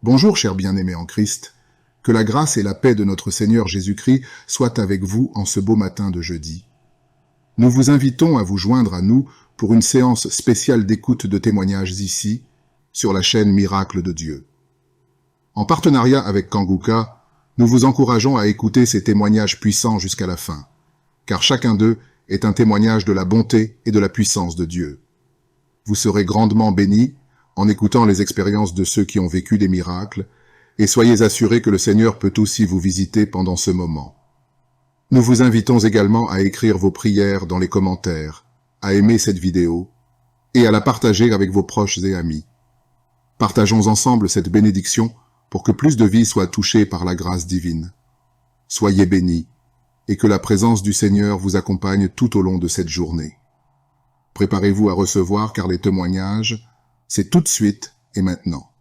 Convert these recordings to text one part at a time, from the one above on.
Bonjour chers bien-aimés en Christ, que la grâce et la paix de notre Seigneur Jésus-Christ soient avec vous en ce beau matin de jeudi. Nous vous invitons à vous joindre à nous pour une séance spéciale d'écoute de témoignages ici, sur la chaîne Miracle de Dieu. En partenariat avec Kanguka, nous vous encourageons à écouter ces témoignages puissants jusqu'à la fin, car chacun d'eux est un témoignage de la bonté et de la puissance de Dieu. Vous serez grandement bénis en écoutant les expériences de ceux qui ont vécu des miracles, et soyez assurés que le Seigneur peut aussi vous visiter pendant ce moment. Nous vous invitons également à écrire vos prières dans les commentaires, à aimer cette vidéo, et à la partager avec vos proches et amis. Partageons ensemble cette bénédiction pour que plus de vies soient touchées par la grâce divine. Soyez bénis, et que la présence du Seigneur vous accompagne tout au long de cette journée. Préparez-vous à recevoir, car les témoignages, c'est tout de suite et maintenant.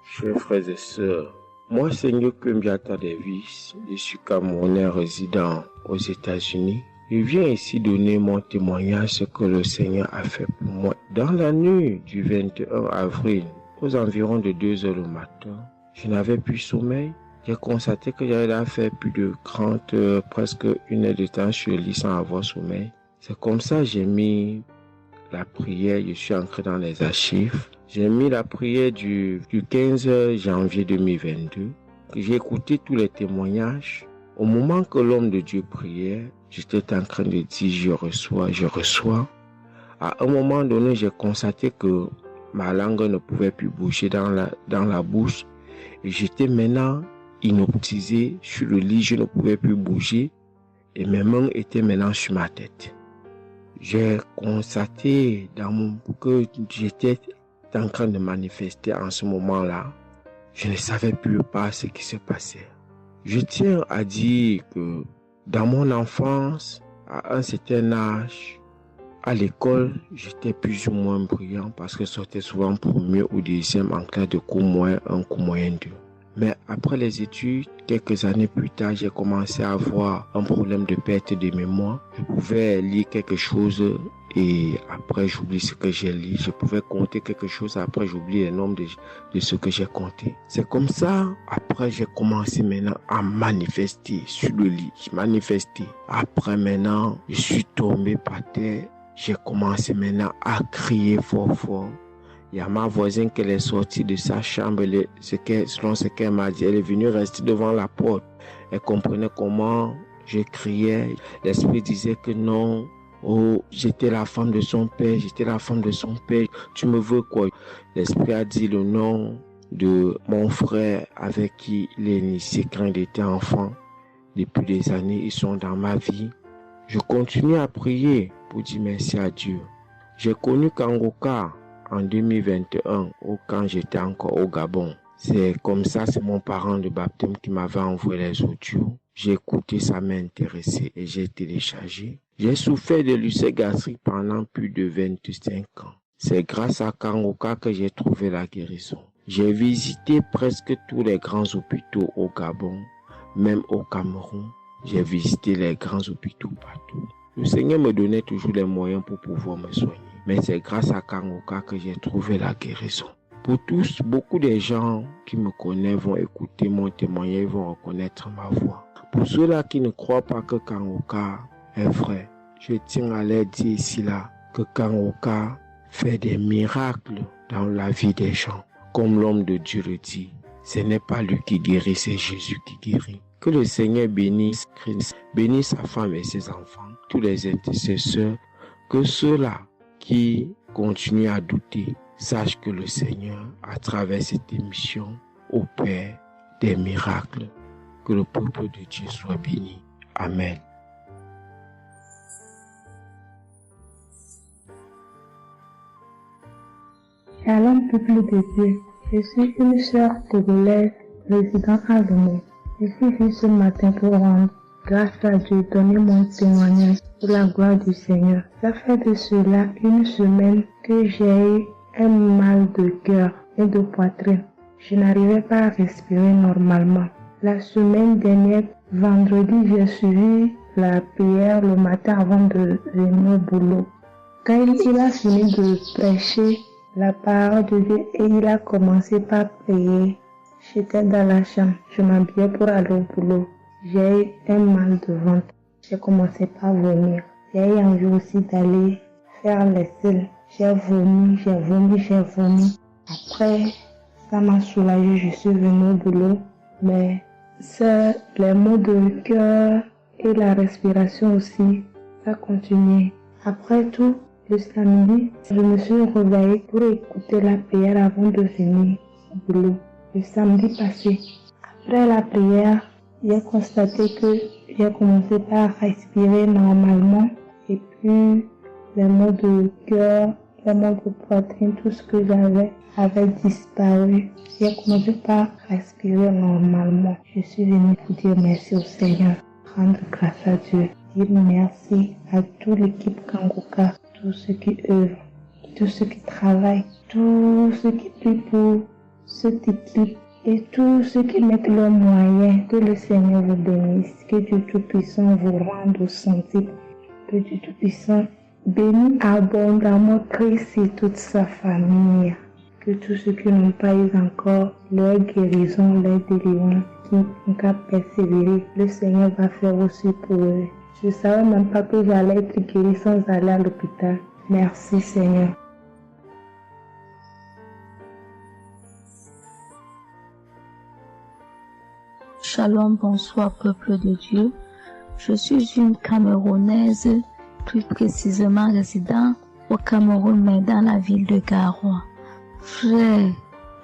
Chers frères et sœurs, moi Seigneur Kumbiata Davis, je suis Camerounais résident aux États-Unis. Je viens ici donner mon témoignage ce que le Seigneur a fait pour moi. Dans la nuit du 21 avril, aux environs de 2 heures du matin, je n'avais plus sommeil. J'ai constaté que j'avais fait plus de 30 heures, presque 1 heure de temps sur le lit sans avoir sommeil. C'est comme ça que j'ai mis la prière, je suis entré dans les archives. J'ai mis la prière du 15 janvier 2022. J'ai écouté tous les témoignages. Au moment que l'homme de Dieu priait, j'étais en train de dire je reçois. À un moment donné, j'ai constaté que ma langue ne pouvait plus bouger dans la bouche. Et j'étais maintenant inoptisé sur le lit, je ne pouvais plus bouger. Et mes mains étaient maintenant sur ma tête. J'ai constaté que j'étais en train de manifester en ce moment-là. Je ne savais plus pas ce qui se passait. Je tiens à dire que dans mon enfance, à un certain âge, à l'école, j'étais plus ou moins brillant parce que je sortais souvent premier ou deuxième en classe de cours moyen 1, cours moyen 2. Mais après les études, quelques années plus tard, j'ai commencé à avoir un problème de perte de mémoire. Je pouvais lire quelque chose et après j'oublie ce que j'ai lu. Je pouvais compter quelque chose, après j'oublie le nombre de ce que j'ai compté. C'est comme ça, après j'ai commencé maintenant à manifester sur le lit. Je manifestais. Après maintenant, je suis tombé par terre. J'ai commencé maintenant à crier fort. Il y a ma voisine qui est sortie de sa chambre, selon ce qu'elle m'a dit, elle est venue rester devant la porte. Elle comprenait comment je criais. L'esprit disait que non, j'étais la femme de son père, tu me veux quoi? L'esprit a dit le nom de mon frère avec qui il est initié quand il était enfant. Depuis des années, ils sont dans ma vie. Je continue à prier pour dire merci à Dieu. J'ai connu Kanguka en 2021, quand j'étais encore au Gabon. C'est comme ça, c'est mon parent de baptême qui m'avait envoyé les audios. J'ai écouté, ça m'a intéressé et j'ai téléchargé. J'ai souffert de l'ulcère gastrique pendant plus de 25 ans. C'est grâce à Kanguka que j'ai trouvé la guérison. J'ai visité presque tous les grands hôpitaux au Gabon, même au Cameroun. J'ai visité les grands hôpitaux partout. Le Seigneur me donnait toujours les moyens pour pouvoir me soigner. Mais c'est grâce à Kanguka que j'ai trouvé la guérison. Pour tous, beaucoup de gens qui me connaissent vont écouter mon témoignage, vont reconnaître ma voix. Pour ceux-là qui ne croient pas que Kanguka est vrai, je tiens à leur dire ici là que Kanguka fait des miracles dans la vie des gens. Comme l'homme de Dieu le dit, ce n'est pas lui qui guérit, c'est Jésus qui guérit. Que le Seigneur bénisse Christ, bénisse sa femme et ses enfants, tous les intercesseurs, que ceux-là qui continuent à douter, sachent que le Seigneur, à travers cette émission, opère des miracles. Que le peuple de Dieu soit béni. Amen. Shalom, peuple de Dieu. Je suis une sœur togolaise résidant à Lomé. Je suis venue ce matin pour rendre grâce à Dieu, donner mon témoignage pour la gloire du Seigneur. Ça fait de cela 1 semaine que j'ai eu un mal de cœur et de poitrine. Je n'arrivais pas à respirer normalement. La semaine dernière, vendredi, j'ai suivi la prière le matin avant de venir au boulot. Quand il a fini de prêcher la parole de Dieu et il a commencé par prier, J'étais dans la chambre, je m'habillais pour aller au boulot. J'ai eu un mal de ventre. J'ai commencé par vomir. J'ai eu envie aussi d'aller faire les selles. J'ai vomi. Après, ça m'a soulagée, je suis venue au boulot. Mais c'est les maux de cœur et la respiration aussi, ça continuait. Après tout, le samedi, je me suis réveillée pour écouter la prière avant de venir au boulot. Le samedi passé, après la prière, j'ai constaté que j'ai commencé par respirer normalement et puis les maux de cœur, les maux de poitrine, tout ce que j'avais avait disparu. J'ai commencé par respirer normalement. Je suis venue pour dire merci au Seigneur, rendre grâce à Dieu, dire merci à toute l'équipe Kangoka, tous ceux qui œuvrent, tous ceux qui travaillent, tous ceux qui prient pour cette équipe et tous ceux qui mettent leurs moyens. Que le Seigneur vous bénisse, que Dieu Tout-Puissant vous rende au centime, que Dieu Tout-Puissant bénisse abondamment Christ et toute sa famille. Que tous ceux qui n'ont pas eu encore leur guérison, leur délivrance, qui n'ont qu'à persévérer, le Seigneur va faire aussi pour eux. Je ne savais même pas que j'allais être guérie sans aller à l'hôpital. Merci Seigneur. Shalom, bonsoir peuple de Dieu. Je suis une Camerounaise, plus précisément résident au Cameroun, mais dans la ville de Garoua. Frère,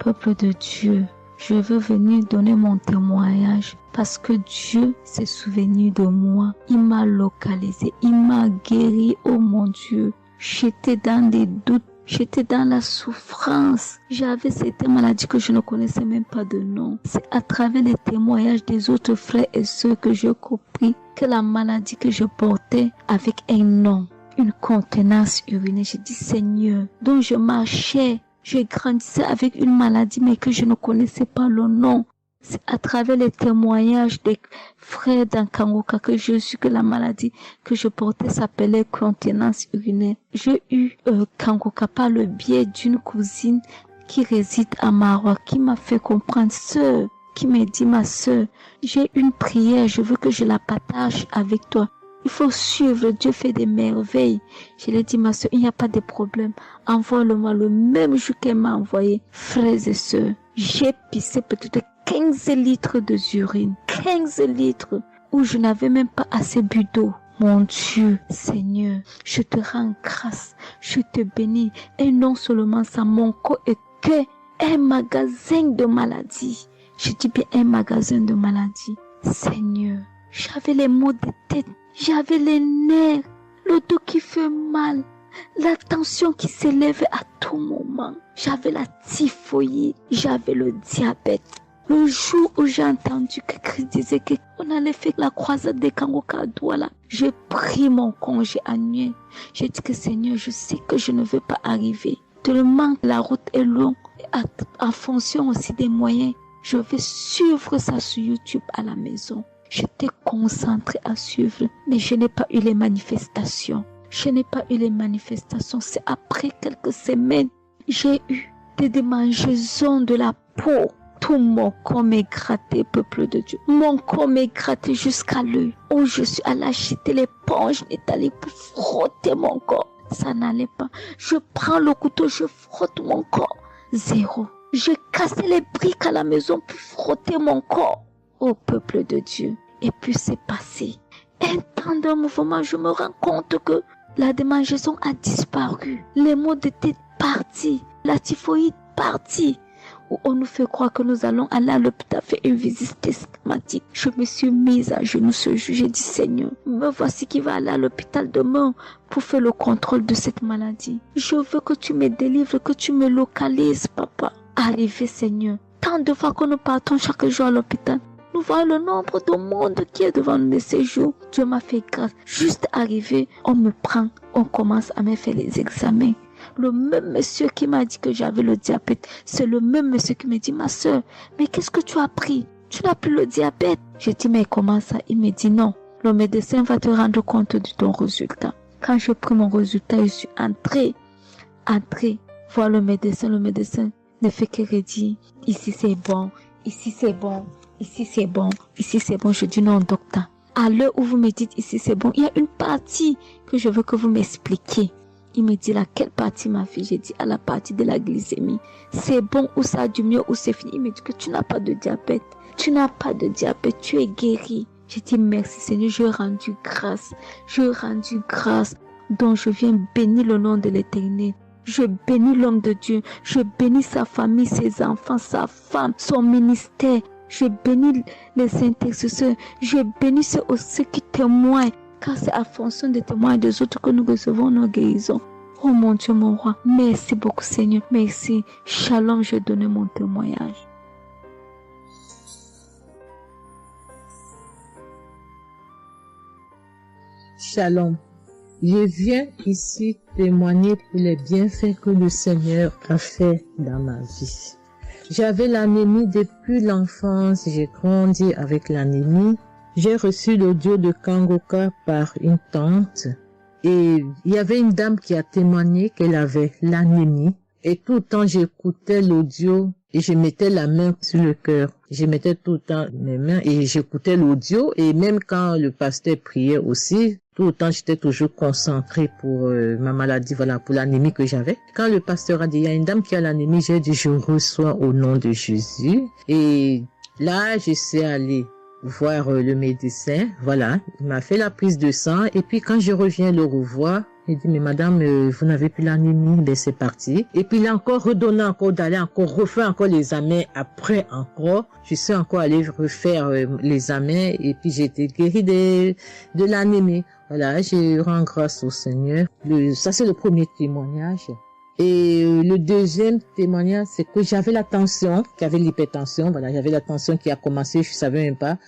peuple de Dieu, je veux venir donner mon témoignage parce que Dieu s'est souvenu de moi. Il m'a localisé, il m'a guéri, oh mon Dieu. J'étais dans des doutes, j'étais dans la souffrance. J'avais cette maladie que je ne connaissais même pas de nom. C'est à travers les témoignages des autres frères et sœurs que j'ai compris que la maladie que je portais avec un nom, une contenance urinaire. J'ai dit Seigneur, dont je marchais. Je grandissais avec une maladie mais que je ne connaissais pas le nom. C'est à travers les témoignages des frères d'Ankangoka que je suis que la maladie que je portais s'appelait contenance urinaire. J'ai eu Kangoka par le biais d'une cousine qui réside à Maroc, qui m'a fait comprendre, sœur, qui m'a dit ma sœur, j'ai une prière, je veux que je la partage avec toi. Il faut suivre, Dieu fait des merveilles. Je lui ai dit, ma soeur, il n'y a pas de problème. Envoie-le-moi le même jour qu'elle m'a envoyé. Frères et sœurs, j'ai pissé peut-être 15 litres d'urine. 15 litres où je n'avais même pas assez bu d'eau. Mon Dieu, Seigneur, je te rends grâce. Je te bénis. Et non seulement ça, mon corps est qu'un magasin de maladies. Je dis bien un magasin de maladies. Seigneur, j'avais les maux de tête. J'avais les nerfs, le dos qui fait mal, la tension qui s'élevait à tout moment. J'avais la typhoïde, j'avais le diabète. Le jour où j'ai entendu que Christ disait qu'on allait faire la croisade des Kangoka à Douala, j'ai pris mon congé annuel. J'ai dit que Seigneur, je sais que je ne veux pas arriver. Tellement la route est longue, en fonction aussi des moyens. Je vais suivre ça sur YouTube à la maison. J'étais concentrée à suivre, mais je n'ai pas eu les manifestations. C'est après quelques semaines, j'ai eu des démangeaisons de la peau. Tout mon corps m'est gratté, peuple de Dieu. Mon corps m'est gratté jusqu'à l'œil. Où je suis allée acheter l'éponge, allée pour frotter mon corps. Ça n'allait pas. Je prends le couteau, je frotte mon corps. Zéro. J'ai cassé les briques à la maison pour frotter mon corps. Ô peuple de Dieu. Et puis c'est passé. Un temps de mouvement, je me rends compte que la démangeaison a disparu. Les maux de tête partis. La typhoïde partie. Où on nous fait croire que nous allons aller à l'hôpital faire une visite systématique. Je me suis mise à genoux ce jour. J'ai dit Seigneur, me voici qui va aller à l'hôpital demain pour faire le contrôle de cette maladie. Je veux que tu me délivres, que tu me localises, papa. Arrivé Seigneur. Tant de fois que nous partons chaque jour à l'hôpital. Nous voyons le nombre de monde qui est devant nous de ces jours. Dieu m'a fait grâce. Juste arrivé, on me prend, on commence à me faire les examens. Le même monsieur qui m'a dit que j'avais le diabète, c'est le même monsieur qui me dit, ma soeur, mais qu'est-ce que tu as pris? Tu n'as plus le diabète. J'ai dit, mais comment ça? Il me dit, non, le médecin va te rendre compte de ton résultat. Quand j'ai pris mon résultat, je suis entrée, voir le médecin ne fait que redire, ici c'est bon. ici c'est bon, ici c'est bon, ici c'est bon. Je dis non, docteur. À l'heure où vous me dites ici c'est bon, il y a une partie que je veux que vous m'expliquiez. Il me dit laquelle partie, ma fille? J'ai dit à la partie de la glycémie. C'est bon ou ça a du mieux ou c'est fini? Il me dit que tu n'as pas de diabète. Tu n'as pas de diabète, tu es guéri. J'ai dit merci Seigneur, je rendu grâce. Je rendu grâce. Donc je viens bénir le nom de l'Éternel. Je bénis l'homme de Dieu. Je bénis sa famille, ses enfants, sa femme, son ministère. Je bénis les intercesseurs. Je bénis ceux qui témoignent. Car c'est à fonction des témoins des autres que nous recevons nos guérisons. Oh mon Dieu, mon roi. Merci beaucoup Seigneur. Merci. Shalom, je donne mon témoignage. Shalom. Je viens ici témoigner pour les bienfaits que le Seigneur a fait dans ma vie. J'avais l'anémie depuis l'enfance, j'ai grandi avec l'anémie. J'ai reçu l'audio de Kangoka par une tante et il y avait une dame qui a témoigné qu'elle avait l'anémie et tout le temps j'écoutais l'audio et je mettais la main sur le cœur. Je mettais tout le temps mes mains et j'écoutais l'audio et même quand le pasteur priait aussi, tout le temps j'étais toujours concentrée pour ma maladie, voilà, pour l'anémie que j'avais. Quand le pasteur a dit, il y a une dame qui a l'anémie, j'ai dit, je reçois au nom de Jésus. Et là, je suis allée voir le médecin, voilà, il m'a fait la prise de sang et puis quand je reviens le revoir, il dit mais madame vous n'avez plus l'anémie, ben c'est parti. Et puis il a encore redonné encore d'aller encore refaire encore les examens après encore, je suis encore allée refaire les examens et puis j'ai été guérie de l'anémie. Voilà, je rends grâce au Seigneur. Ça c'est le premier témoignage. Et le deuxième témoignage, c'est que j'avais la tension, j'avais l'hypertension, voilà, j'avais la tension qui a commencé, je savais même pas,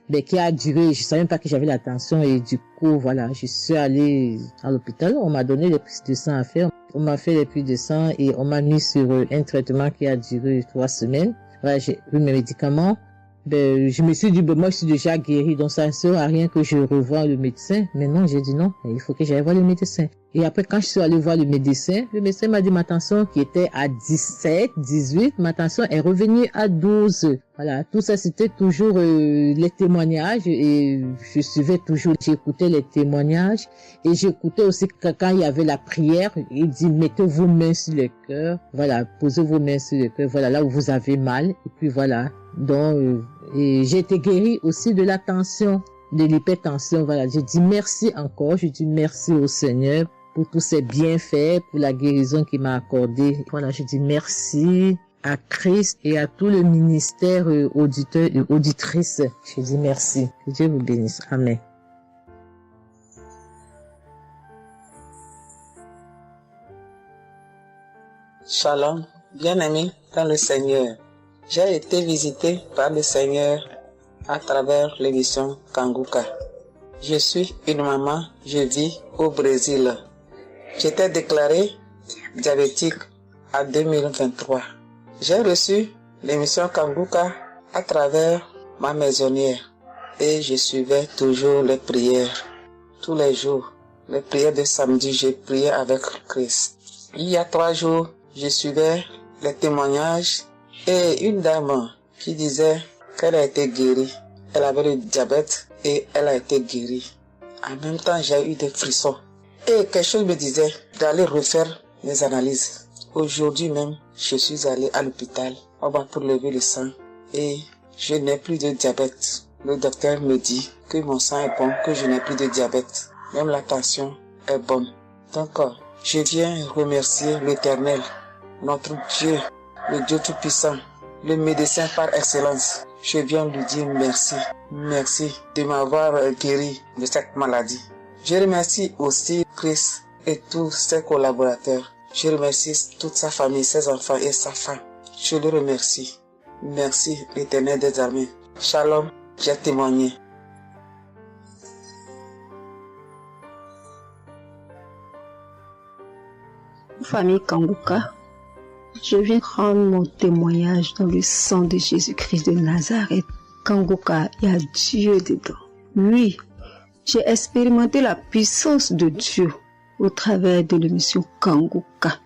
mais qui a duré, je savais même pas que j'avais la tension et du coup, voilà, je suis allée à l'hôpital, on m'a donné les prises de sang à faire, on m'a fait les prises de sang et on m'a mis sur un traitement qui a duré 3 semaines. Voilà, j'ai eu mes médicaments. Ben, je me suis dit, ben, moi, je suis déjà guérie, donc ça ne sert à rien que je revoie le médecin. Mais non, j'ai dit non, il faut que j'aille voir le médecin. Et après, quand je suis allée voir le médecin m'a dit ma tension qui était à 17, 18, ma tension est revenue à 12. Voilà, tout ça, c'était toujours les témoignages et je suivais toujours, j'écoutais les témoignages et j'écoutais aussi que quand il y avait la prière, il dit, mettez vos mains sur le cœur, voilà, posez vos mains sur le cœur, voilà, là où vous avez mal, et puis voilà. Donc, et j'ai été guérie aussi de la tension, de l'hypertension, voilà. Je dis merci encore, je dis merci au Seigneur pour tous ses bienfaits, pour la guérison qu'il m'a accordée. Voilà, je dis merci à Christ et à tout le ministère auditeur et auditrice. Je dis merci. Que Dieu vous bénisse. Amen. Shalom, bien-aimé dans le Seigneur. J'ai été visité par le Seigneur à travers l'émission Kangoka. Je suis une maman, je vis au Brésil. J'étais déclarée diabétique en 2023. J'ai reçu l'émission Kangoka à travers ma maisonnière et je suivais toujours les prières. Tous les jours, les prières de samedi, j'ai prié avec Christ. Il y a 3 jours, je suivais les témoignages et une dame qui disait qu'elle a été guérie. Elle avait le diabète et elle a été guérie. En même temps, j'ai eu des frissons. Et quelque chose me disait d'aller refaire mes analyses. Aujourd'hui même, je suis allé à l'hôpital. On va pour lever le sang et je n'ai plus de diabète. Le docteur me dit que mon sang est bon, que je n'ai plus de diabète. Même la tension est bonne. Donc, je viens remercier l'Éternel, notre Dieu, le Dieu Tout-Puissant, le médecin par excellence. Je viens lui dire merci. Merci de m'avoir guéri de cette maladie. Je remercie aussi Christ et tous ses collaborateurs. Je remercie toute sa famille, ses enfants et sa femme. Je le remercie. Merci l'Éternel des armées. Shalom, j'ai témoigné. Famille Kangoka, je viens rendre mon témoignage dans le sang de Jésus-Christ de Nazareth. Kangoka, il y a Dieu dedans. Oui, j'ai expérimenté la puissance de Dieu au travers de l'émission Kangoka.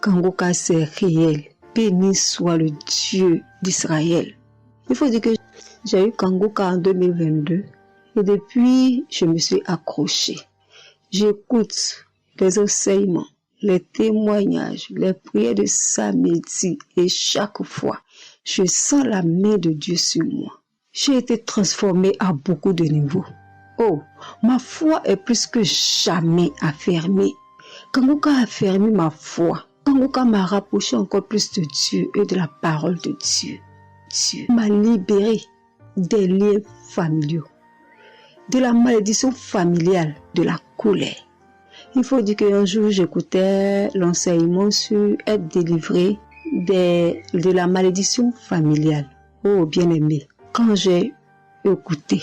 Kangoka, c'est réel. Béni soit le Dieu d'Israël. Il faut dire que j'ai eu Kanguka en 2022 et depuis, je me suis accrochée. J'écoute les enseignements, les témoignages, les prières de samedi et chaque fois, je sens la main de Dieu sur moi. J'ai été transformée à beaucoup de niveaux. Oh, ma foi est plus que jamais affermie. Kanguka a affermi ma foi. Kanguka m'a rapproché encore plus de Dieu et de la parole de Dieu. Dieu m'a libéré des liens familiaux, de la malédiction familiale, de la colère. Il faut dire qu'un jour, j'écoutais l'enseignement sur être délivré de la malédiction familiale. Oh, bien-aimé, quand j'ai écouté,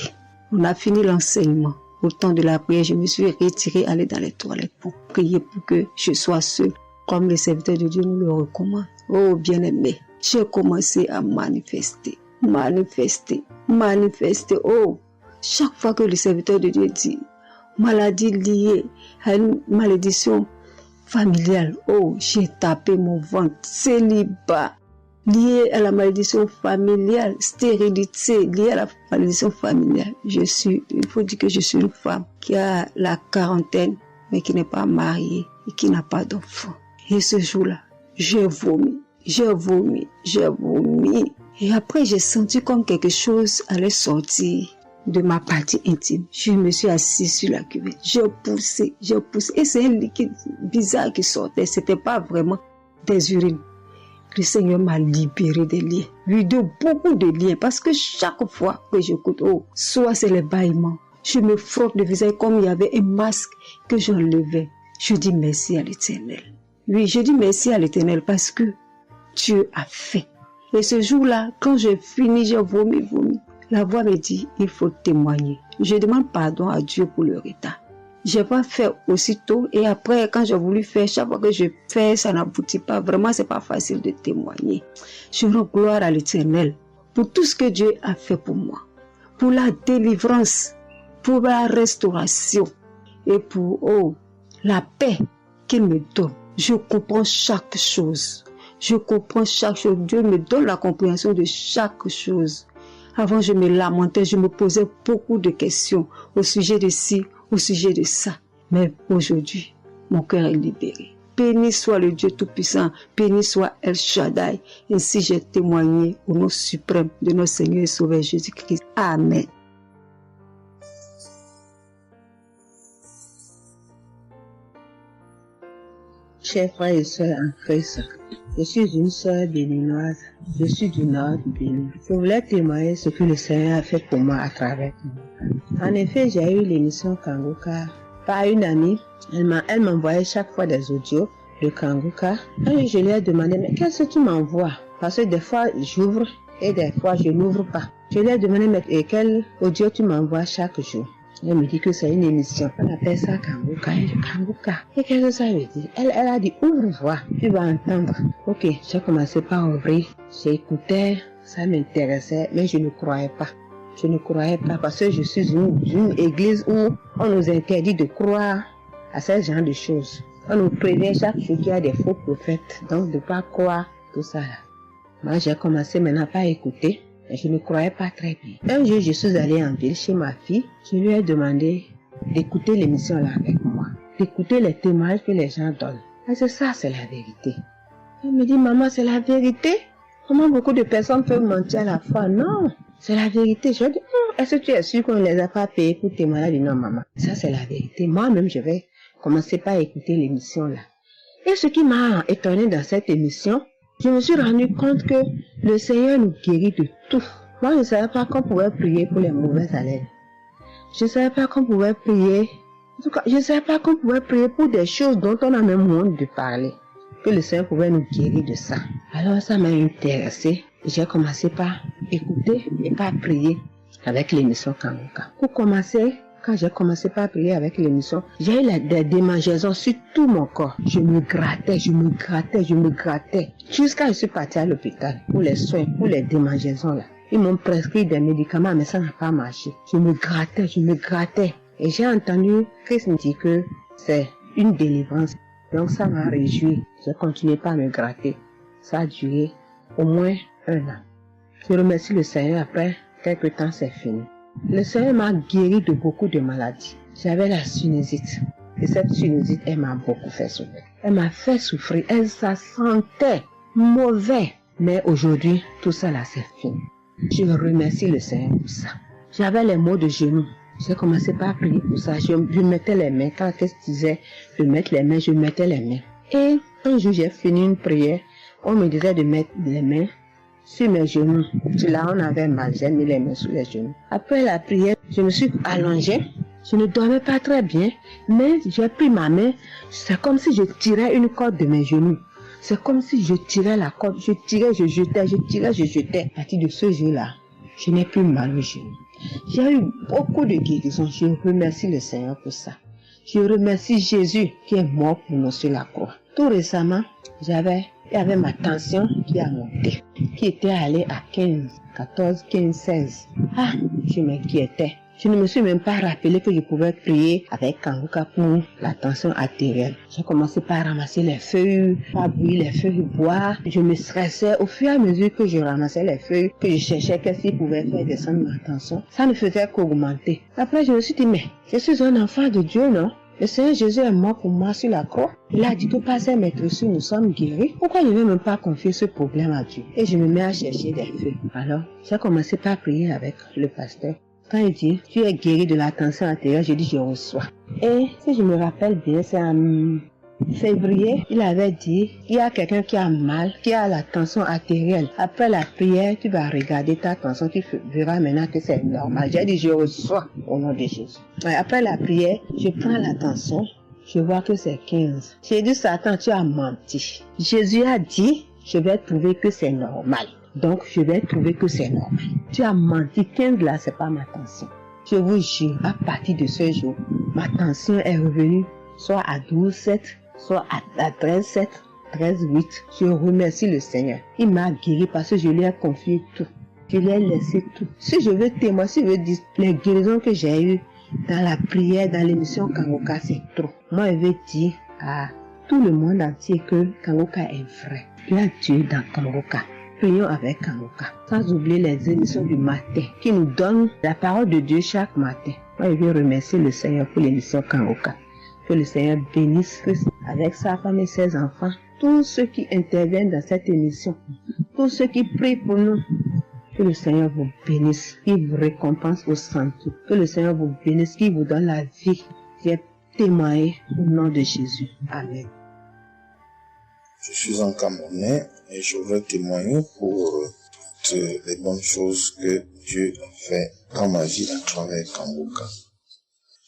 on a fini l'enseignement. Au temps de la prière, je me suis retirée, aller dans les toilettes pour prier pour que je sois seule, comme les serviteurs de Dieu nous le recommandent. Oh, bien-aimé, j'ai commencé à manifester. Oh, chaque fois que le serviteur de Dieu dit maladie liée à une malédiction familiale, oh, j'ai tapé mon ventre. Célibat lié à la malédiction familiale, stérilité liée à la malédiction familiale. Il faut dire que je suis une femme qui a la quarantaine, mais qui n'est pas mariée et qui n'a pas d'enfant. Et ce jour-là, j'ai vomi. Et après, j'ai senti comme quelque chose allait sortir de ma partie intime. Je me suis assise sur la cuvette. J'ai poussé. Et c'est un liquide bizarre qui sortait. C'était pas vraiment des urines. Le Seigneur m'a libéré des liens. De beaucoup de liens. Parce que chaque fois que j'écoute, soit c'est les bâillements. Je me frotte le visage comme il y avait un masque que j'enlevais. Je dis merci à l'Éternel. Oui, je dis merci à l'Éternel parce que Dieu a fait. Et ce jour-là, quand j'ai fini, j'ai vomi. La voix me dit, il faut témoigner. Je demande pardon à Dieu pour le retard. Je n'ai pas fait aussitôt et après, quand j'ai voulu faire, chaque fois que je fais, ça n'aboutit pas. Vraiment, c'est pas facile de témoigner. Je rends gloire à l'Éternel pour tout ce que Dieu a fait pour moi. Pour la délivrance, pour la restauration et pour la paix qu'il me donne. Je comprends chaque chose. Dieu me donne la compréhension de chaque chose. Avant, je me lamentais, je me posais beaucoup de questions au sujet de ci, au sujet de ça. Mais aujourd'hui, mon cœur est libéré. Béni soit le Dieu Tout-Puissant, béni soit El Shaddai. Ainsi j'ai témoigné au nom suprême de notre Seigneur et Sauveur Jésus-Christ. Amen. Chers frères et sœurs en Christ, je suis une sœur béninoise, je suis du nord du Bénin. Je voulais témoigner ce que le Seigneur a fait pour moi à travers moi. En effet, j'ai eu l'émission Kanguka par une amie. Elle m'envoyait chaque fois des audios de Kanguka. Et je lui ai demandé, mais qu'est-ce que tu m'envoies? Parce que des fois, j'ouvre et des fois, je n'ouvre pas. Je lui ai demandé, mais quel audio tu m'envoies chaque jour? Elle me dit que c'est une émission. On appelle ça Kanguka. Kanguka. Et qu'est-ce que ça veut dire? Elle a dit, ouvre-toi, tu vas entendre. Ok, j'ai commencé par ouvrir. J'écoutais, ça m'intéressait, mais je ne croyais pas. Parce que je suis une église où on nous interdit de croire à ce genre de choses. On nous prévient chaque jour qu'il y a des faux prophètes, donc de ne pas croire tout ça là. Moi, j'ai commencé maintenant par écouter. Je ne croyais pas très bien. Un jour, je suis allée en ville chez ma fille. Je lui ai demandé d'écouter l'émission là avec moi, d'écouter les témoignages que les gens donnent. Parce que ça, c'est la vérité. Elle me dit, maman, c'est la vérité? Comment beaucoup de personnes peuvent mentir à la fois? Non, c'est la vérité. Je lui ai dit, est-ce que tu es sûr qu'on ne les a pas payés pour témoigner? Elle dit, non, maman, ça c'est la vérité. Moi-même, je vais commencer par écouter l'émission là. Et ce qui m'a étonné dans cette émission, je me suis rendu compte que le Seigneur nous guérit de tout. Moi, je ne savais pas qu'on pouvait prier pour les mauvaises haleines. Je ne savais pas qu'on pouvait prier. En tout cas, je ne savais pas qu'on pouvait prier pour des choses dont on a même honte de parler. Que le Seigneur pouvait nous guérir de ça. Alors, ça m'a intéressé. J'ai commencé par écouter et par prier avec l'émission Kanguka. Pour commencer, quand j'ai commencé par prier avec l'émission, j'ai eu des démangeaisons sur tout mon corps. Je me grattais. Jusqu'à ce que je suis partie à l'hôpital pour les soins, pour les démangeaisons là. Ils m'ont prescrit des médicaments, mais ça n'a pas marché. Je me grattais. Et j'ai entendu Christ me dire que c'est une délivrance. Donc ça m'a réjoui. J'ai continué par me gratter. Ça a duré au moins 1 an. Je remercie le Seigneur, après quelques temps c'est fini. Le Seigneur m'a guéri de beaucoup de maladies. J'avais la sinusite. Et cette sinusite, elle m'a beaucoup fait souffrir. Elle m'a fait souffrir. Ça sentait mauvais. Mais aujourd'hui, tout ça là, c'est fini. Je remercie le Seigneur pour ça. J'avais les maux de genoux. J'ai commencé par prier pour ça. Je mettais les mains. Quand qu'est-ce que je disais, je mettais les mains, je mettais les mains. Et un jour, j'ai fini une prière. On me disait de mettre les mains sur mes genoux. Là, on avait mal. J'ai mis les mains sur les genoux. Après la prière, je me suis allongée. Je ne dormais pas très bien, mais j'ai pris ma main. C'est comme si je tirais une corde de mes genoux. C'est comme si je tirais la corde. Je tirais, je jetais, je tirais, je jetais. À partir de ce jour-là, je n'ai plus mal aux genoux. J'ai eu beaucoup de guérisons. Je remercie le Seigneur pour ça. Je remercie Jésus qui est mort pour nous sur la croix. Tout récemment, il y avait ma tension qui a monté, qui était allée à 15, 14, 15, 16. Ah, je m'inquiétais. Je ne me suis même pas rappelé que je pouvais prier avec Kanguka pour la tension artérielle. J'ai commencé par ramasser les feuilles, par bouillir les feuilles bois. Je me stressais au fur et à mesure que je ramassais les feuilles, que je cherchais qu'est-ce qui pouvait faire descendre ma tension. Ça ne faisait qu'augmenter. Après, je me suis dit, mais je suis un enfant de Dieu, non? Le Seigneur Jésus est mort pour moi sur la croix. Il a dit que par ses maîtresses, nous sommes guéris. Pourquoi je ne vais même pas confier ce problème à Dieu? Et je me mets à chercher des feuilles. Alors, j'ai commencé par prier avec le pasteur. Quand il dit, tu es guéri de la tension artérielle, je dis, je reçois. Et si je me rappelle bien, c'est en février, il avait dit, il y a quelqu'un qui a mal, qui a la tension artérielle. Après la prière, tu vas regarder ta tension, tu verras maintenant que c'est normal. J'ai dit, je reçois au nom de Jésus. Et après la prière, je prends la tension, je vois que c'est 15. J'ai dit, Satan, tu as menti. Jésus a dit, je vais trouver que c'est normal. Donc, je vais trouver que c'est normal. Tu as menti, 15 là, c'est pas ma tension. Je vous jure, à partir de ce jour, ma tension est revenue soit à 12,7, soit à 13,7, 13,8. Je remercie le Seigneur. Il m'a guéri parce que je lui ai confié tout. Je lui ai laissé tout. Si je veux témoigner, si je veux dire les guérisons que j'ai eues dans la prière, dans l'émission Kanguka, c'est trop. Moi, je veux dire à tout le monde entier que Kanguka est vrai. Il y a Dieu dans Kanguka. Prions avec Kanguka, sans oublier les émissions du matin qui nous donnent la parole de Dieu chaque matin. Moi, je veux remercier le Seigneur pour l'émission Kanguka. Que le Seigneur bénisse avec sa femme et ses enfants, tous ceux qui interviennent dans cette émission, tous ceux qui prient pour nous. Que le Seigneur vous bénisse, qu'il vous récompense au centre. Que le Seigneur vous bénisse, qu'il vous donne la vie. J'ai témoigné au nom de Jésus. Amen. Je suis un Camerounais et je veux témoigner pour toutes les bonnes choses que Dieu a fait dans ma vie à travers Kanguka.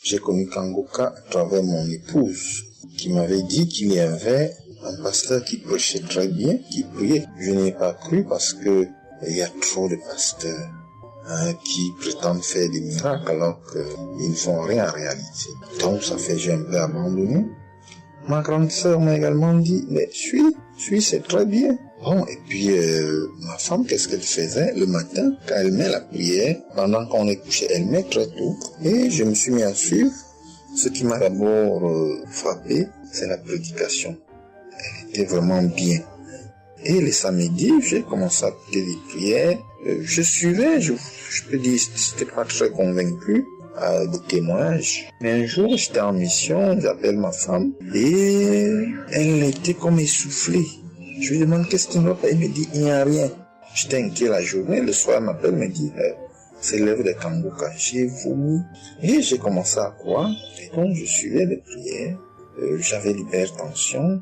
J'ai connu Kanguka à travers mon épouse qui m'avait dit qu'il y avait un pasteur qui prêchait très bien, qui priait. Je n'ai pas cru parce que il y a trop de pasteurs qui prétendent faire des miracles alors qu'ils ne font rien en réalité. Donc ça fait que j'ai un peu abandonné. Ma grande sœur m'a également dit, mais suis, c'est très bien. Bon, et puis ma femme, qu'est-ce qu'elle faisait le matin quand elle met la prière, pendant qu'on est couché, elle met très tôt. Et je me suis mis à suivre. Ce qui m'a d'abord frappé, c'est la prédication. Elle était vraiment bien. Et les samedis, j'ai commencé à écouter les prières. Je suivais, je peux dire, j'étais pas très convaincu des témoignages. Mais un jour, j'étais en mission, j'appelle ma femme, et elle était comme essoufflée. Je lui demande qu'est-ce qui ne va pas, elle me dit, il n'y a rien. J'étais inquiet la journée, le soir, elle m'appelle, me dit, c'est l'œuvre de Kanguka. J'ai vomi. Et j'ai commencé à croire, et donc je suivais les prières. J'avais l'hypertension.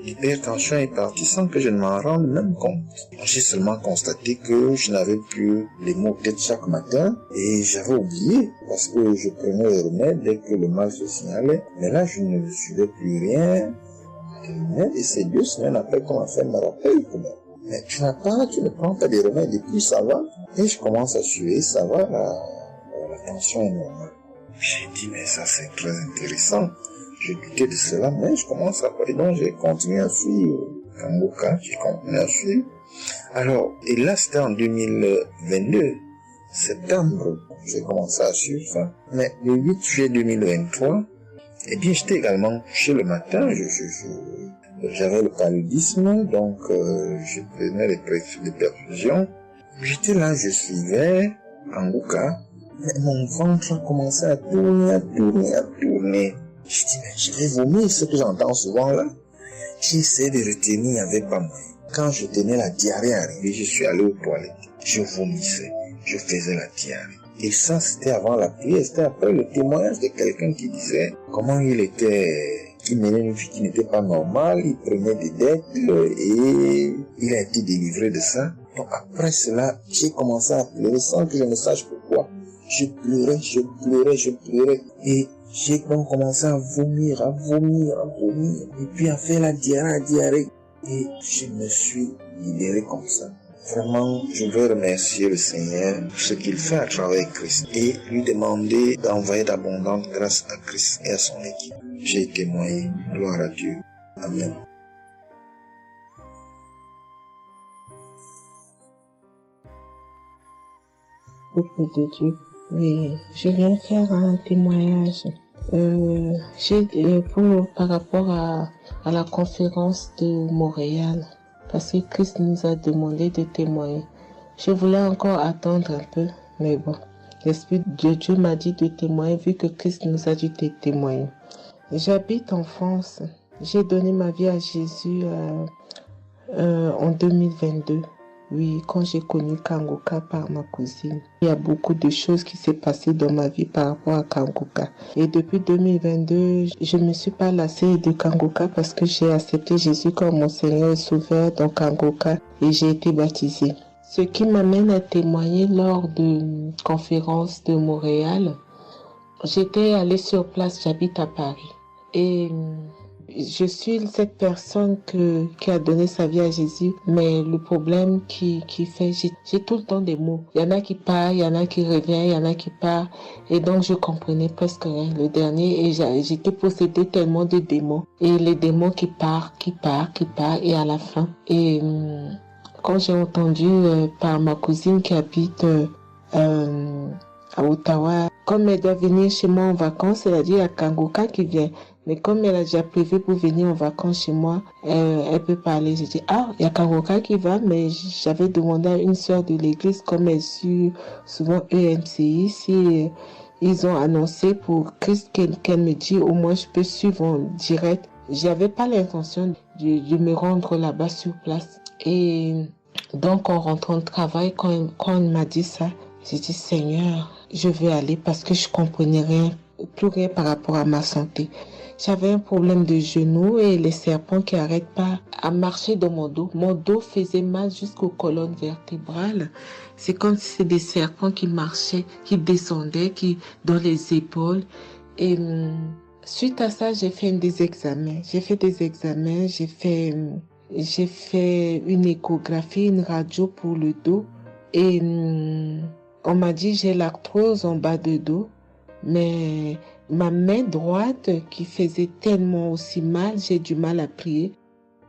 L'hypertension est partie sans que je ne m'en rende même compte. J'ai seulement constaté que je n'avais plus les maux de tête chaque matin et j'avais oublié parce que je prenais les remèdes dès que le mal se signalait. Mais là, je ne suivais plus rien. Et c'est 2 semaines après qu'on m'a fait me rappel. Mais tu ne prends pas des remèdes et puis ça va. Et je commence à suivre, ça va, la tension est normale. J'ai dit, mais ça c'est très intéressant. J'ai douté de cela, mais je commence à parler, donc j'ai continué à suivre Kanguka, j'ai continué à suivre. Alors, et là c'était en 2022, septembre, j'ai commencé à suivre ça. Mais le 8 juillet 2023, eh bien j'étais également couché le matin, j'avais le paludisme, donc je prenais les perfusions. J'étais là, je suivais Kanguka, mais mon ventre a commencé à tourner. Je dis, mais je vais vomir, ce que j'entends souvent là. J'ai essayé de retenir, il n'y avait pas moyen. Quand je tenais la diarrhée arrivée, je suis allé aux toilettes. Je vomissais, je faisais la diarrhée. Et ça, c'était avant la prière, c'était après le témoignage de quelqu'un qui disait comment il menait une vie qui n'était pas normale, il prenait des dettes et il a été délivré de ça. Donc après cela, j'ai commencé à pleurer sans que je ne sache pourquoi. Je pleurais. Et j'ai donc commencé à vomir. Et puis à faire la diarrhée. Et je me suis libéré comme ça. Vraiment, je veux remercier le Seigneur pour ce qu'il fait à travers Christ et lui demander d'envoyer d'abondantes grâces à Christ et à son équipe. J'ai témoigné. Gloire à Dieu. Amen. Peuple de Dieu. Oui, je viens faire un témoignage. Par rapport à la conférence de Montréal, parce que Christ nous a demandé de témoigner. Je voulais encore attendre un peu, mais bon, l'Esprit de Dieu m'a dit de témoigner vu que Christ nous a dit de témoigner. J'habite en France. J'ai donné ma vie à Jésus en 2022. Oui, quand j'ai connu Kanguka par ma cousine. Il y a beaucoup de choses qui s'est passées dans ma vie par rapport à Kanguka. Et depuis 2022, je ne me suis pas lassée de Kanguka parce que j'ai accepté Jésus comme mon Seigneur et Sauveur dans Kanguka et j'ai été baptisée. Ce qui m'amène à témoigner lors de conférence de Montréal, j'étais allée sur place, j'habite à Paris. Et je suis cette personne qui a donné sa vie à Jésus, mais le problème qui fait, j'ai tout le temps des mots. Il y en a qui partent, il y en a qui reviennent, il y en a qui partent. Et donc, je comprenais presque rien. Le dernier, et j'étais possédée tellement de démons. Et les démons qui partent, et à la fin. Et quand j'ai entendu par ma cousine qui habite à Ottawa, comme elle doit venir chez moi en vacances, elle a dit il y a Kanguka qui vient. Mais comme elle a déjà prévu pour venir en vacances chez moi, elle peut parler. J'ai dit, il y a Kanguka qui va, mais j'avais demandé à une sœur de l'église, comme elle suit souvent EMCI, si ils ont annoncé pour Christ qu'elle me dit, au moins je peux suivre en direct. J'avais pas l'intention de me rendre là-bas sur place. Et donc, en rentrant de travail, quand elle m'a dit ça, j'ai dit, Seigneur, je veux aller parce que je comprenais plus rien par rapport à ma santé. J'avais un problème de genou et les serpents qui n'arrêtent pas à marcher dans mon dos. Mon dos faisait mal jusqu'aux colonnes vertébrales. C'est comme si c'était des serpents qui marchaient, qui descendaient, dans les épaules. Et suite à ça, j'ai fait des examens. J'ai fait une échographie, une radio pour le dos. Et on m'a dit j'ai l'arthrose en bas de dos. Mais ma main droite qui faisait tellement aussi mal, j'ai du mal à prier.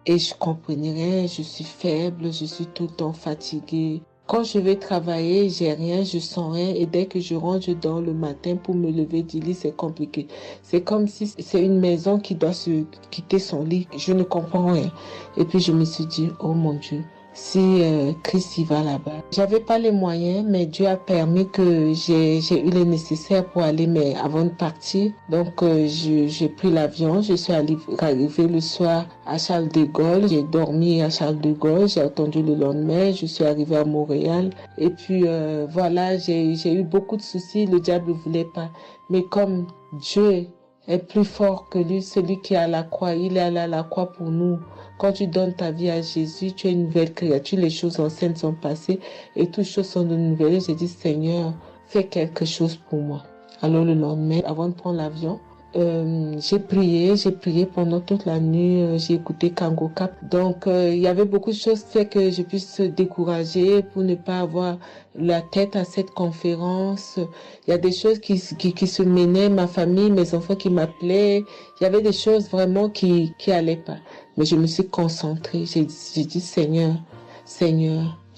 Et je comprenais rien, je suis faible, je suis tout le temps fatiguée. Quand je vais travailler, j'ai rien, je sens rien. Et dès que je rentre, je dors le matin pour me lever du lit, c'est compliqué. C'est comme si c'est une maison qui doit se quitter son lit. Je ne comprends rien. Et puis je me suis dit, oh mon Dieu, si Christ y va là-bas. J'avais pas les moyens, mais Dieu a permis que j'ai eu les nécessaires pour aller, mais avant de partir. Donc j'ai pris l'avion, je suis arrivée le soir à Charles de Gaulle, j'ai dormi à Charles de Gaulle, j'ai attendu le lendemain, je suis arrivée à Montréal. Et puis voilà, j'ai eu beaucoup de soucis, le diable ne voulait pas. Mais comme Dieu est plus fort que lui, celui qui est à la croix, il est allé à la croix pour nous. Quand tu donnes ta vie à Jésus, tu es une nouvelle créature, les choses anciennes sont passées et toutes choses sont de nouvelles. J'ai dit, Seigneur, fais quelque chose pour moi. Alors le lendemain, avant de prendre l'avion, j'ai prié pendant toute la nuit, j'ai écouté Kanguka. Donc il y avait beaucoup de choses qui fait que je puisse se décourager pour ne pas avoir la tête à cette conférence. Il y a des choses qui se menaient, ma famille, mes enfants qui m'appelaient. Il y avait des choses vraiment qui allaient pas. Mais je me suis concentrée. J'ai dit, Seigneur,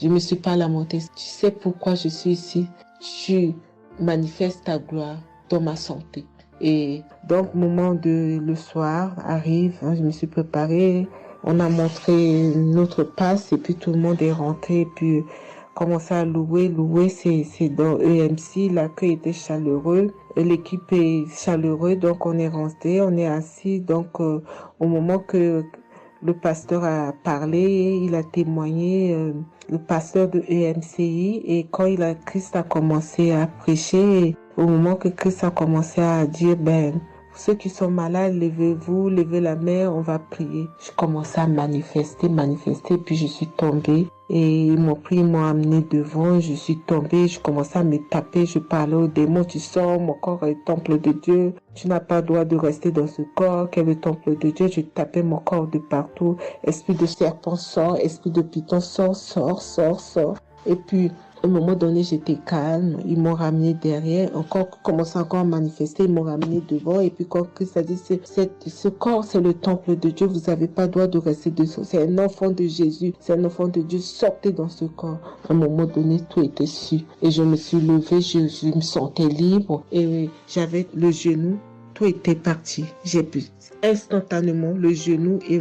je me suis pas lamentée. Tu sais pourquoi je suis ici. Tu manifestes ta gloire dans ma santé. Et donc, le soir arrive, je me suis préparée. On a montré notre passe et puis tout le monde est rentré. Et puis, commencé à louer, c'est dans EMC, l'accueil était chaleureux, l'équipe est chaleureuse, donc on est resté, on est assis, donc au moment que le pasteur a parlé, il a témoigné, le pasteur de EMCI, et quand Christ a commencé à prêcher, au moment que Christ a commencé à dire, ceux qui sont malades, levez-vous, levez la main, on va prier. Je commençais à manifester, puis je suis tombée. Et ils m'ont pris, ils m'ont amené devant, je suis tombée, je commençais à me taper, je parlais aux démons, tu sors, mon corps est le temple de Dieu, tu n'as pas le droit de rester dans ce corps, qui est le temple de Dieu, je tapais mon corps de partout, esprit de serpent sort, esprit de python sort. Et puis, à un moment donné, j'étais calme. Ils m'ont ramené derrière. Commençant encore à manifester. Ils m'ont ramené devant. Et puis, quand Christ a dit, ce corps, c'est le temple de Dieu. Vous n'avez pas le droit de rester dessous. C'est un enfant de Jésus. C'est un enfant de Dieu. Sortez dans ce corps. À un moment donné, tout était su. Et je me suis levée. Je me sentais libre. Et j'avais le genou. Tout était parti. J'ai pu instantanément le genou et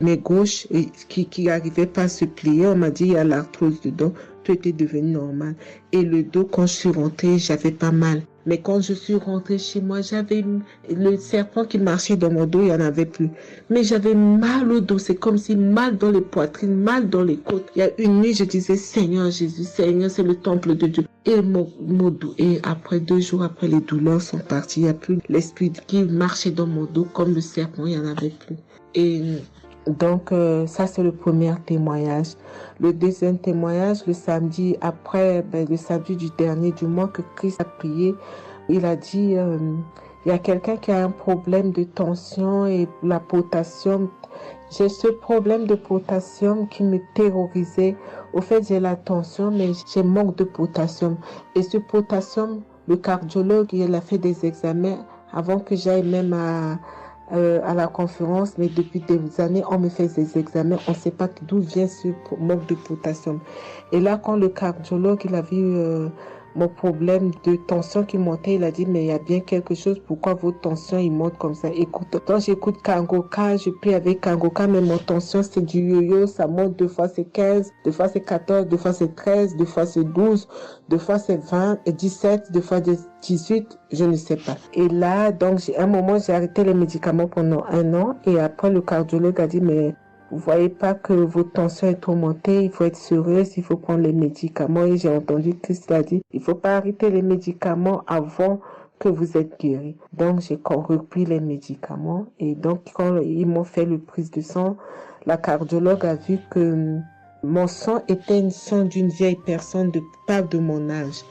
mes gauches qui n'arrivaient pas à se plier. On m'a dit, il y a l'arthrose dedans. Tout était devenu normal. Et le dos, quand je suis rentrée, j'avais pas mal. Mais quand je suis rentrée chez moi, j'avais le serpent qui marchait dans mon dos, il n'y en avait plus. Mais j'avais mal au dos. C'est comme si mal dans les poitrines, mal dans les côtes. Il y a une nuit, je disais, Seigneur Jésus, Seigneur, c'est le temple de Dieu. Et mon dos. Et après 2 jours, après, les douleurs sont parties. Il n'y a plus l'esprit qui marchait dans mon dos comme le serpent, il n'y en avait plus. Et donc, ça, c'est le premier témoignage. Le deuxième témoignage, le samedi après, le samedi du dernier du mois que Christ a prié, il a dit, il y a quelqu'un qui a un problème de tension et la potassium. J'ai ce problème de potassium qui me terrorisait. Au fait, j'ai la tension, mais j'ai manque de potassium. Et ce potassium, le cardiologue, il a fait des examens avant que j'aille même à la conférence, mais depuis des années, on me fait des examens, on ne sait pas d'où vient ce manque de potassium. Et là, quand le cardiologue, il a vu mon problème de tension qui montait, il a dit, mais il y a bien quelque chose, pourquoi votre tension, il monte comme ça? Écoute, quand j'écoute Kangoka, je prie avec Kangoka, mais mon tension, c'est du yo-yo, ça monte, 2 fois c'est 15, 2 fois c'est 14, 2 fois c'est 13, 2 fois c'est 12, 2 fois c'est 20, et 17, 2 fois 18, je ne sais pas. Et là, donc, à un moment, j'ai arrêté les médicaments pendant 1 an, et après, le cardiologue a dit, mais vous voyez pas que votre tension est trop montée, il faut être sérieuse, il faut prendre les médicaments. Et j'ai entendu Christ a dit, il faut pas arrêter les médicaments avant que vous êtes guéri. Donc, j'ai repris les médicaments. Et donc, quand ils m'ont fait le prise de sang, la cardiologue a vu que mon sang était un sang d'une vieille personne, pas de mon âge.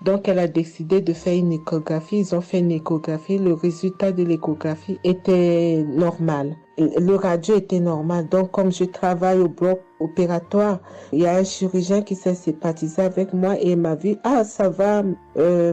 Donc, elle a décidé de faire une échographie. Ils ont fait une échographie. Le résultat de l'échographie était normal. Le radio était normal. Donc, comme je travaille au bloc opératoire, il y a un chirurgien qui s'est sympathisé avec moi et il m'a vu, ah, ça va,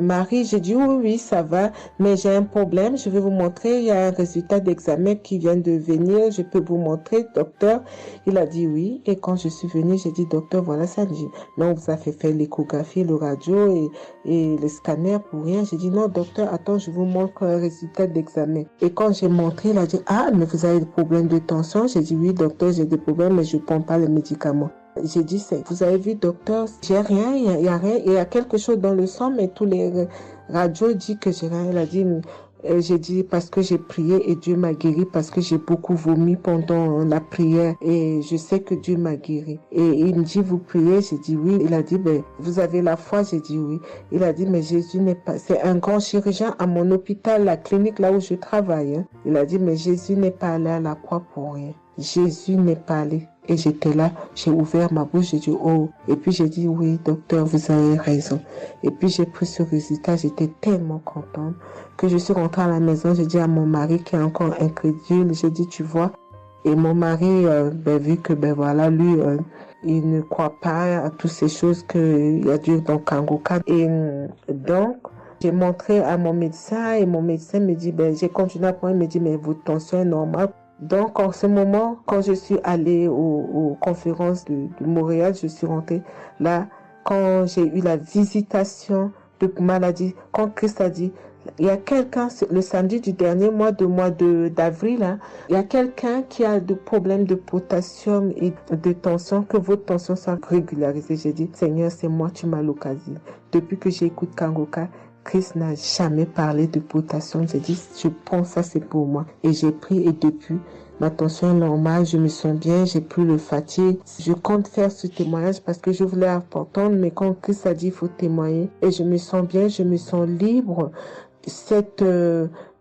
Marie. J'ai dit, oui, ça va, mais j'ai un problème. Je vais vous montrer. Il y a un résultat d'examen qui vient de venir. Je peux vous montrer, docteur. Il a dit oui. Et quand je suis venue, j'ai dit, docteur, voilà ça. Il dit, non, vous avez fait l'échographie, le radio et le scanner pour rien. J'ai dit, non, docteur, attends, je vous montre un résultat d'examen. Et quand j'ai montré, il a dit, ah, mais vous avez des problèmes de tension? J'ai dit, oui, docteur, j'ai des problèmes, mais je ne prends pas les médicaments. J'ai dit, vous avez vu, docteur, j'ai rien, il y a rien, il y a quelque chose dans le sang, mais tous les radios disent que j'ai rien. Il a dit, j'ai dit, parce que j'ai prié et Dieu m'a guéri, parce que j'ai beaucoup vomi pendant la prière et je sais que Dieu m'a guéri. Et il me dit, vous priez? J'ai dit oui. Il a dit, vous avez la foi? J'ai dit oui. Il a dit, mais Jésus n'est pas, c'est un grand chirurgien à mon hôpital, la clinique là où je travaille. Hein. Il a dit, mais Jésus n'est pas allé à la croix pour rien. Jésus n'est pas allé. Et j'étais là, j'ai ouvert ma bouche, j'ai dit oh. Et puis j'ai dit oui, docteur, vous avez raison. Et puis j'ai pris ce résultat, j'étais tellement contente que je suis rentrée à la maison. J'ai dit à mon mari qui est encore incrédule, j'ai dit tu vois. Et mon mari, vu que voilà, lui, il ne croit pas à toutes ces choses qu'il y a Dieu dans Kangoka. Et donc, j'ai montré à mon médecin et mon médecin me dit, j'ai continué à prendre, il me dit, mais votre tension est normale. Donc, en ce moment, quand je suis allée aux conférences de Montréal, je suis rentrée là, quand j'ai eu la visitation de maladie, quand Christ a dit, Il y a quelqu'un, le samedi du dernier mois d'avril, hein, il y a quelqu'un qui a des problèmes de potassium et de tension, que votre tension soit régularisée. J'ai dit, Seigneur, c'est moi, tu m'as localisé. Depuis que j'écoute Kangoka, Christ n'a jamais parlé de potassium. J'ai dit, je prends ça, c'est pour moi. Et j'ai pris, et depuis, ma tension est normale, je me sens bien, j'ai plus le fatigue. Je compte faire ce témoignage parce que je voulais entendre, mais quand Christ a dit, il faut témoigner. Et je me sens bien, je me sens libre. Cette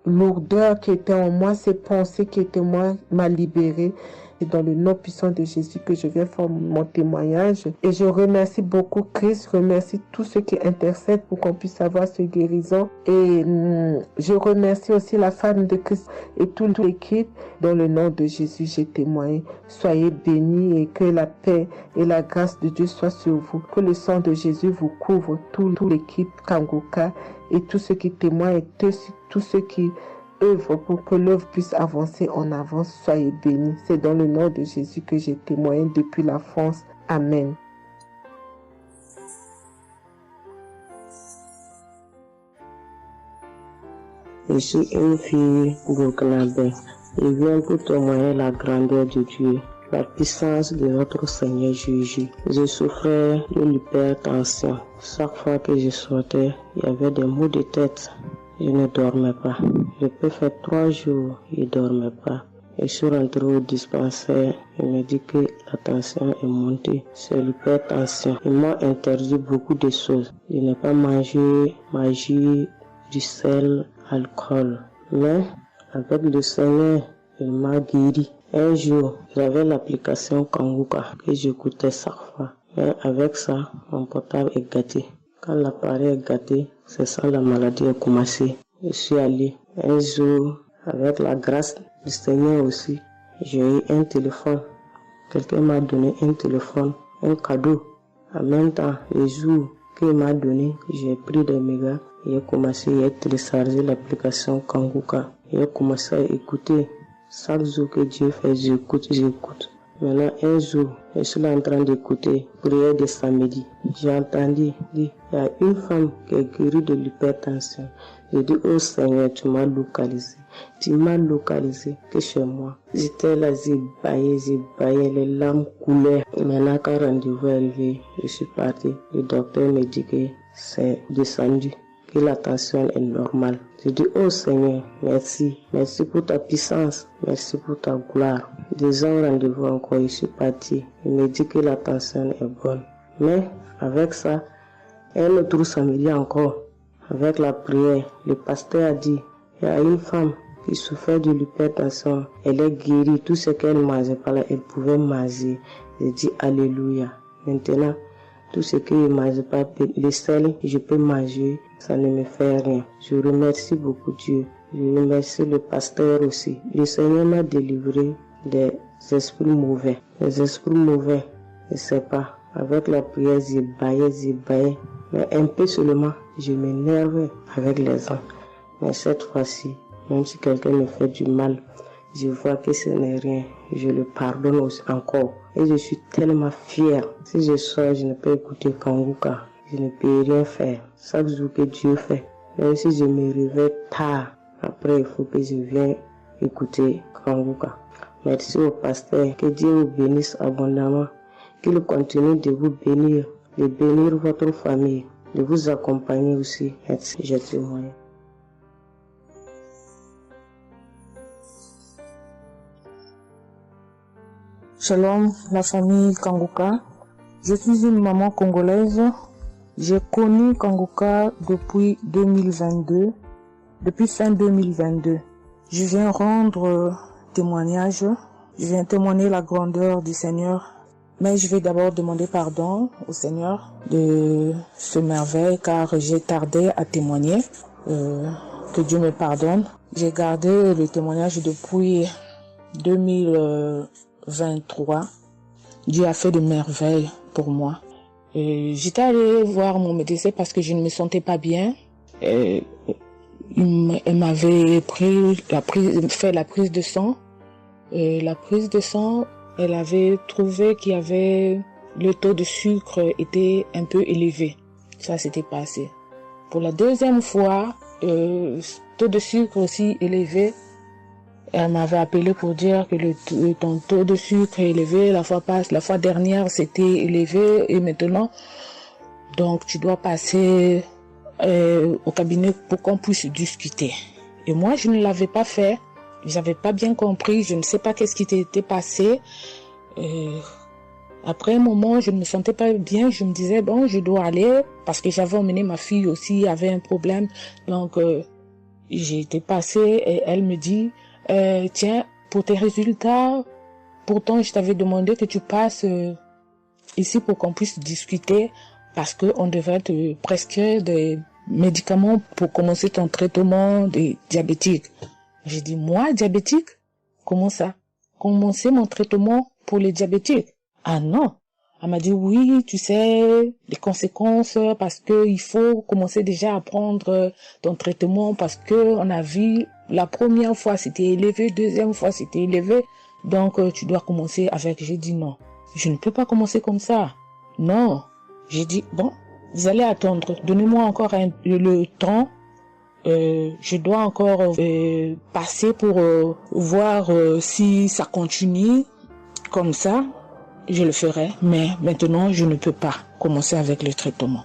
lourdeur qui était en moi, ces pensées qui étaient en moi, m'a libérée. C'est dans le nom puissant de Jésus que je viens faire mon témoignage. Et je remercie beaucoup Christ, je remercie tous ceux qui intercèdent pour qu'on puisse avoir ce guérison. Et je remercie aussi la femme de Christ et toute l'équipe. Dans le nom de Jésus, j'ai témoigné. Soyez bénis et que la paix et la grâce de Dieu soient sur vous. Que le sang de Jésus vous couvre, toute l'équipe Kangoka et tous ceux qui témoignent et tous ceux qui œuvre pour que l'œuvre puisse avancer en avant. Soyez bénis. C'est dans le nom de Jésus que j'ai témoigné depuis la France. Amen. Je suis une fille burkinabé. Je viens pour témoigner la grandeur de Dieu, la puissance de notre Seigneur Jésus. Je souffrais de l'hypertension. Chaque fois que je sortais, il y avait des maux de tête. Je ne dormais pas. Je peux faire 3 jours, je ne dormais pas. Et je suis rentré au dispensaire. Il me dit que la tension est montée. C'est l'hypertension. Ils m'ont interdit beaucoup de choses. Je n'ai pas mangé, du sel, alcool. Mais avec le Seigneur, il m'a guéri. Un jour, j'avais l'application Kangoka que j'écoutais chaque fois. Mais avec ça, mon portable est gâté. Quand l'appareil est gâté, c'est ça la maladie a commencé. Je suis allé un jour, avec la grâce du Seigneur aussi, j'ai eu un téléphone. Quelqu'un m'a donné un téléphone, un cadeau. En même temps, le jour qu'il m'a donné, j'ai pris des mégas et j'ai commencé à télécharger l'application Kangoka. J'ai commencé à écouter. Chaque jour que Dieu fait, j'écoute. Maintenant, un jour, je suis là en train d'écouter prière de samedi. J'ai entendu dire, il y a une femme qui est guérie de l'hypertension. J'ai dit, oh Seigneur, tu m'as localisé. Tu m'as localisé que chez moi. J'étais là, j'ai baillé, les larmes coulaient. Maintenant, quand rendez-vous est arrivé, je suis parti. Le docteur me dit que c'est descendu, que la tension est normale. Je dis, oh Seigneur, merci. Merci pour ta puissance. Merci pour ta gloire. 2 ans rendez-vous encore, je suis parti. Il me dit que la tension est bonne. Mais avec ça, un autre samedi encore, avec la prière, le pasteur a dit, il y a une femme qui souffrait de l'hypertension. Elle est guérie. Tout ce qu'elle mangeait par là, elle pouvait manger. J'ai dit, alléluia. Maintenant, tout ce que je ne mange pas, le sel, je peux manger, ça ne me fait rien. Je remercie beaucoup Dieu. Je remercie le pasteur aussi. Le Seigneur m'a délivré des esprits mauvais. Les esprits mauvais, je ne sais pas. Avec la prière, j'ai baillé. Mais un peu seulement, je m'énerve avec les gens. Mais cette fois-ci, même si quelqu'un me fait du mal, je vois que ce n'est rien. Je le pardonne aussi encore. Et je suis tellement fière. Si je sors, je ne peux écouter Kangoka. Je ne peux rien faire. Chaque jour que Dieu fait. Même si je me réveille tard, après il faut que je vienne écouter Kangoka. Merci au pasteur. Que Dieu vous bénisse abondamment. Qu'il continue de vous bénir, de bénir votre famille, de vous accompagner aussi. Merci, je témoigne. Shalom, la famille Kangoka. Je suis une maman congolaise. J'ai connu Kangoka depuis 2022, depuis fin 2022. Je viens rendre témoignage. Je viens témoigner la grandeur du Seigneur. Mais je vais d'abord demander pardon au Seigneur de ce merveille car j'ai tardé à témoigner. Que Dieu me pardonne. J'ai gardé le témoignage depuis 2023. Dieu a fait de merveilles pour moi. J'étais allée voir mon médecin parce que je ne me sentais pas bien. Elle m'avait fait la prise de sang. La prise de sang, elle avait trouvé qu'il y avait le taux de sucre était un peu élevé. Ça s'était passé. Pour la deuxième fois, taux de sucre aussi élevé. Elle m'avait appelé pour dire que ton taux de sucre est élevé. La fois dernière, c'était élevé et maintenant, donc tu dois passer au cabinet pour qu'on puisse discuter. Et moi, je ne l'avais pas fait. J'avais pas bien compris. Je ne sais pas qu'est-ce qui t'était passé. Après un moment, je ne me sentais pas bien. Je me disais, bon, je dois aller parce que j'avais emmené ma fille aussi, avait un problème. Donc, j'ai été passée et elle me dit, tiens, pour tes résultats, pourtant, je t'avais demandé que tu passes ici pour qu'on puisse discuter parce qu'on devrait te prescrire des médicaments pour commencer ton traitement des diabétiques. J'ai dit, moi, diabétique? Comment ça? Commencer mon traitement pour les diabétiques? Ah non. Elle m'a dit, oui, tu sais, les conséquences, parce que il faut commencer déjà à prendre ton traitement, parce que on a vu, la première fois c'était élevé, deuxième fois c'était élevé, donc tu dois commencer avec. J'ai dit non, je ne peux pas commencer comme ça. Non. J'ai dit, bon, vous allez attendre, donnez-moi encore le temps. Je dois encore passer pour voir si ça continue comme ça. Je le ferai, mais maintenant je ne peux pas commencer avec le traitement.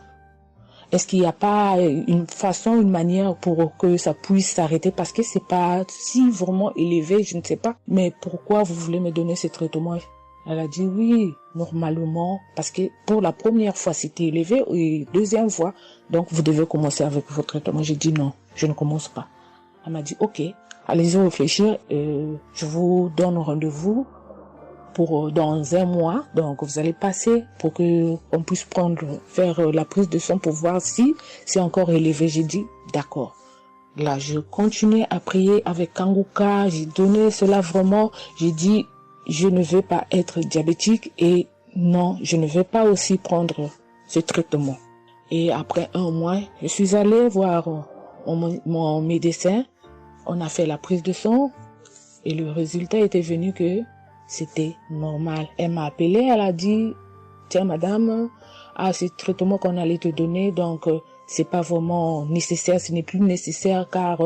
Est-ce qu'il n'y a pas une façon, une manière pour que ça puisse s'arrêter? Parce que c'est pas si vraiment élevé, je ne sais pas. Mais pourquoi vous voulez me donner ce traitement? Elle a dit oui, normalement, parce que pour la première fois c'était élevé et deuxième fois, donc vous devez commencer avec votre traitement. J'ai dit non, je ne commence pas. Elle m'a dit ok, allez-y réfléchir, je vous donne rendez-vous pour dans un mois, donc vous allez passer pour que on puisse faire la prise de sang pour voir si c'est encore élevé. J'ai dit d'accord. Là, je continuais à prier avec Kanguka, j'ai donné cela vraiment, j'ai dit je ne veux pas être diabétique et non, je ne veux pas aussi prendre ce traitement. Et après un mois, je suis allée voir mon médecin, on a fait la prise de sang et le résultat était venu que c'était normal. Elle m'a appelé, elle a dit, tiens madame, ce traitement qu'on allait te donner, donc c'est pas vraiment nécessaire, ce n'est plus nécessaire car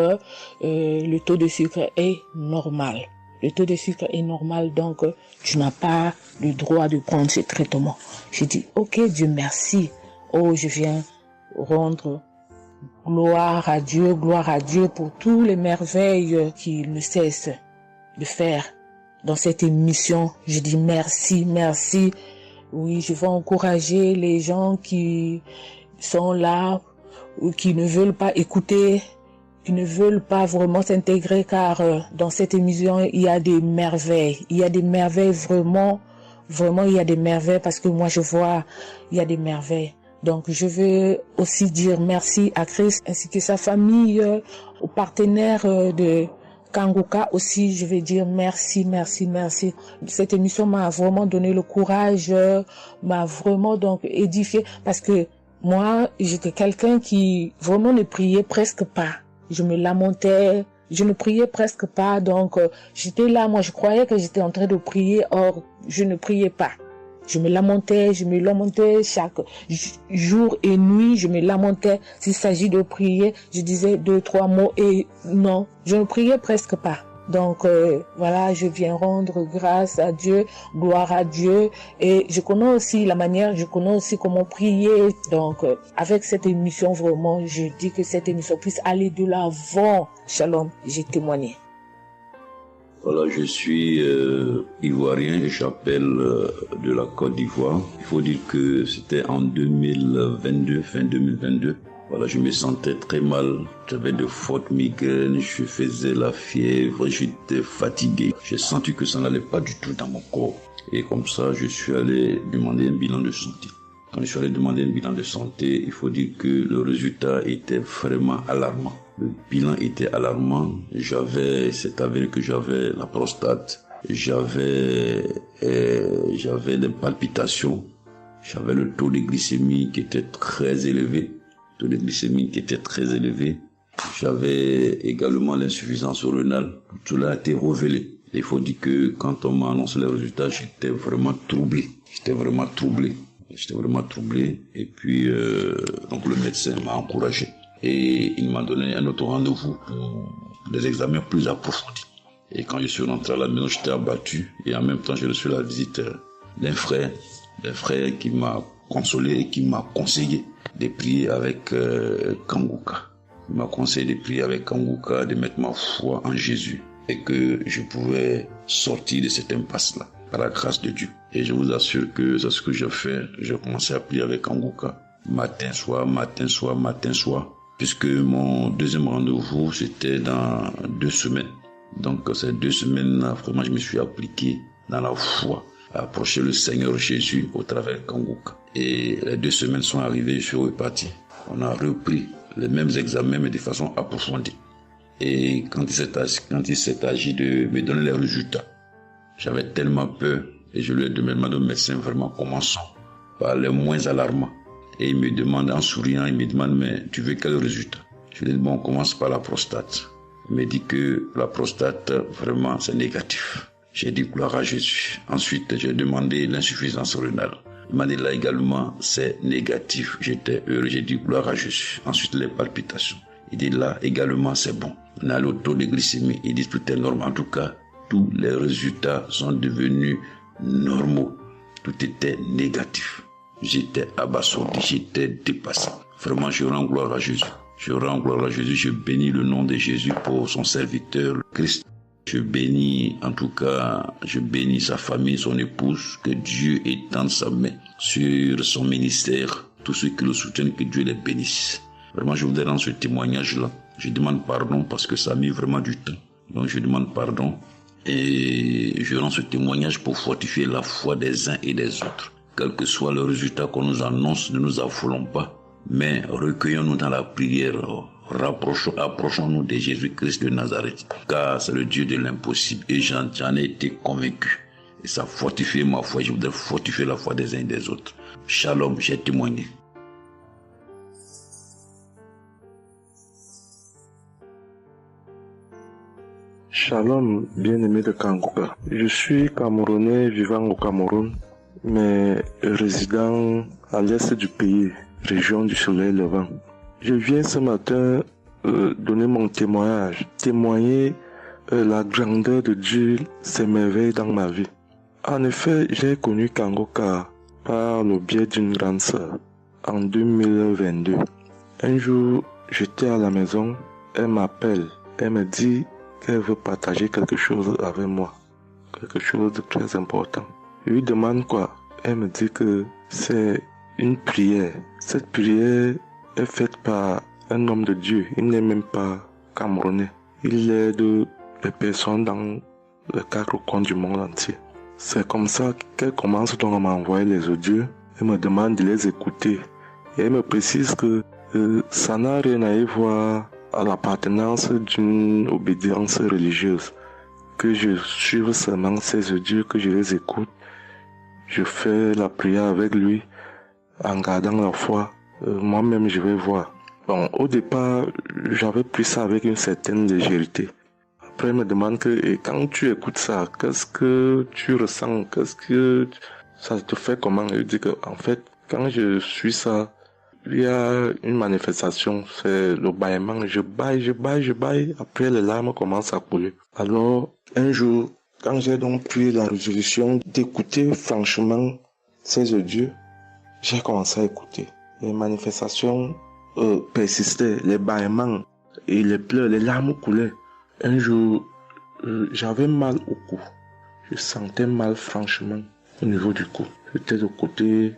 le taux de sucre est normal. Le taux de sucre est normal, donc tu n'as pas le droit de prendre ce traitement. J'ai dit, ok, Dieu merci. Oh, je viens rendre gloire à Dieu pour tous les merveilles qu'il ne cesse de faire dans cette émission. Je dis merci, merci. Oui, je vais encourager les gens qui sont là ou qui ne veulent pas écouter, qui ne veulent pas vraiment s'intégrer, car dans cette émission, il y a des merveilles. Il y a des merveilles vraiment, il y a des merveilles parce que moi je vois, il y a des merveilles. Donc je veux aussi dire merci à Christ ainsi que sa famille, aux partenaires de Kanguka aussi, je vais dire merci, merci, merci. Cette émission m'a vraiment donné le courage, m'a vraiment donc édifié parce que moi, j'étais quelqu'un qui vraiment ne priait presque pas. Je me lamentais, je ne priais presque pas, donc j'étais là, moi je croyais que j'étais en train de prier, or je ne priais pas. Je me lamentais chaque jour et nuit, je me lamentais. S'il s'agit de prier, je disais 2-3 mots et non, je ne priais presque pas. Donc voilà, je viens rendre grâce à Dieu, gloire à Dieu, et je connais aussi comment prier. Donc avec cette émission, vraiment, je dis que cette émission puisse aller de l'avant. Shalom, j'ai témoigné. Voilà, je suis ivoirien et j'appelle de la Côte d'Ivoire. Il faut dire que c'était en 2022, fin 2022. Voilà, je me sentais très mal. J'avais de fortes migraines, je faisais la fièvre, j'étais fatigué. J'ai senti que ça n'allait pas du tout dans mon corps. Et comme ça, je suis allé demander un bilan de santé. Quand je suis allé demander un bilan de santé, il faut dire que le résultat était vraiment alarmant. Le bilan était alarmant. C'est avéré que j'avais la prostate, j'avais des palpitations, j'avais le taux de glycémie qui était très élevé. J'avais également l'insuffisance rénale. Tout cela a été révélé. Il faut dire que quand on m'a annoncé les résultats, j'étais vraiment troublé. Et puis, donc le médecin m'a encouragé. et il m'a donné un autre rendez-vous pour des examens plus approfondis. Et quand je suis rentré à la maison, j'étais abattu et en même temps, j'ai reçu la visite d'un frère qui m'a consolé et qui m'a conseillé de prier avec Kanguka. Il m'a conseillé de prier avec Kanguka, de mettre ma foi en Jésus et que je pouvais sortir de cette impasse-là par la grâce de Dieu. Et je vous assure que c'est ce que j'ai fait. J'ai commencé à prier avec Kanguka matin, soir, puisque mon deuxième rendez-vous, c'était dans 2 semaines. Donc ces 2 semaines-là, vraiment, je me suis appliqué dans la foi à approcher le Seigneur Jésus au travers de Kanguka. Et les 2 semaines sont arrivées, je suis reparti. On a repris les mêmes examens, mais de façon approfondie. Et quand il s'est agi de me donner les résultats, j'avais tellement peur et je lui ai demandé au médecin, vraiment, commençons par les moins alarmants. Et il me demande en souriant, mais tu veux quel résultat? Je lui ai dit, bon, on commence par la prostate. Il me dit que la prostate, vraiment, c'est négatif. J'ai dit gloire à Jésus. Ensuite, j'ai demandé l'insuffisance rénale. Il m'a dit là également, c'est négatif. J'étais heureux, j'ai dit gloire à Jésus. Ensuite, les palpitations. Il dit là également, c'est bon. On a le taux de glycémie. Il dit tout est normal. En tout cas, tous les résultats sont devenus normaux. Tout était négatif. J'étais abasourdi, j'étais dépassé. Vraiment, je rends gloire à Jésus. Je rends gloire à Jésus. Je bénis le nom de Jésus pour son serviteur, le Christ. Je bénis, en tout cas, je bénis sa famille, son épouse, que Dieu étende sa main sur son ministère. Tous ceux qui le soutiennent, que Dieu les bénisse. Vraiment, je voudrais rendre ce témoignage-là. Je demande pardon parce que ça a mis vraiment du temps. Donc, je demande pardon et je rends ce témoignage pour fortifier la foi des uns et des autres. Quel que soit le résultat qu'on nous annonce, ne nous affolons pas, mais recueillons-nous dans la prière. Approchons-nous de Jésus-Christ de Nazareth, car c'est le Dieu de l'impossible et j'en ai été convaincu. Et ça fortifie ma foi, je voudrais fortifier la foi des uns et des autres. Shalom, j'ai témoigné. Shalom, bien-aimé de Kanguka. Je suis Camerounais vivant au Cameroun, mais résident à l'est du pays, région du soleil levant. Je viens ce matin donner mon témoignage, témoigner la grandeur de Dieu, ses merveilles dans ma vie. En effet, j'ai connu Kanguka par le biais d'une grande sœur en 2022. Un jour, j'étais à la maison, elle m'appelle, elle me dit qu'elle veut partager quelque chose avec moi, quelque chose de très important. Je lui demande quoi? Elle me dit que c'est une prière. Cette prière est faite par un homme de Dieu. Il n'est même pas camerounais. Il aide les personnes dans les 4 coins du monde entier. C'est comme ça qu'elle commence donc à m'envoyer les audios. Elle me demande de les écouter. Et elle me précise que ça n'a rien à y voir à l'appartenance d'une obédience religieuse. Que je suive seulement ces audios, que je les écoute. Je fais la prière avec lui en gardant la foi. Moi-même, je vais voir. Bon, au départ, j'avais pris ça avec une certaine légèreté. Après, elle me demande que, et quand tu écoutes ça, qu'est-ce que tu ressens? Qu'est-ce que ça te fait comment? Je dis que, en fait, quand je suis ça, il y a une manifestation, c'est le bâillement. Je baille. Après, les larmes commencent à couler. Alors, un jour, quand j'ai donc pris la résolution d'écouter franchement ces audios, j'ai commencé à écouter. Les manifestations persistaient, les bâillements et les pleurs, les larmes coulaient. Un jour, j'avais mal au cou. Je sentais mal franchement au niveau du cou. J'étais au côté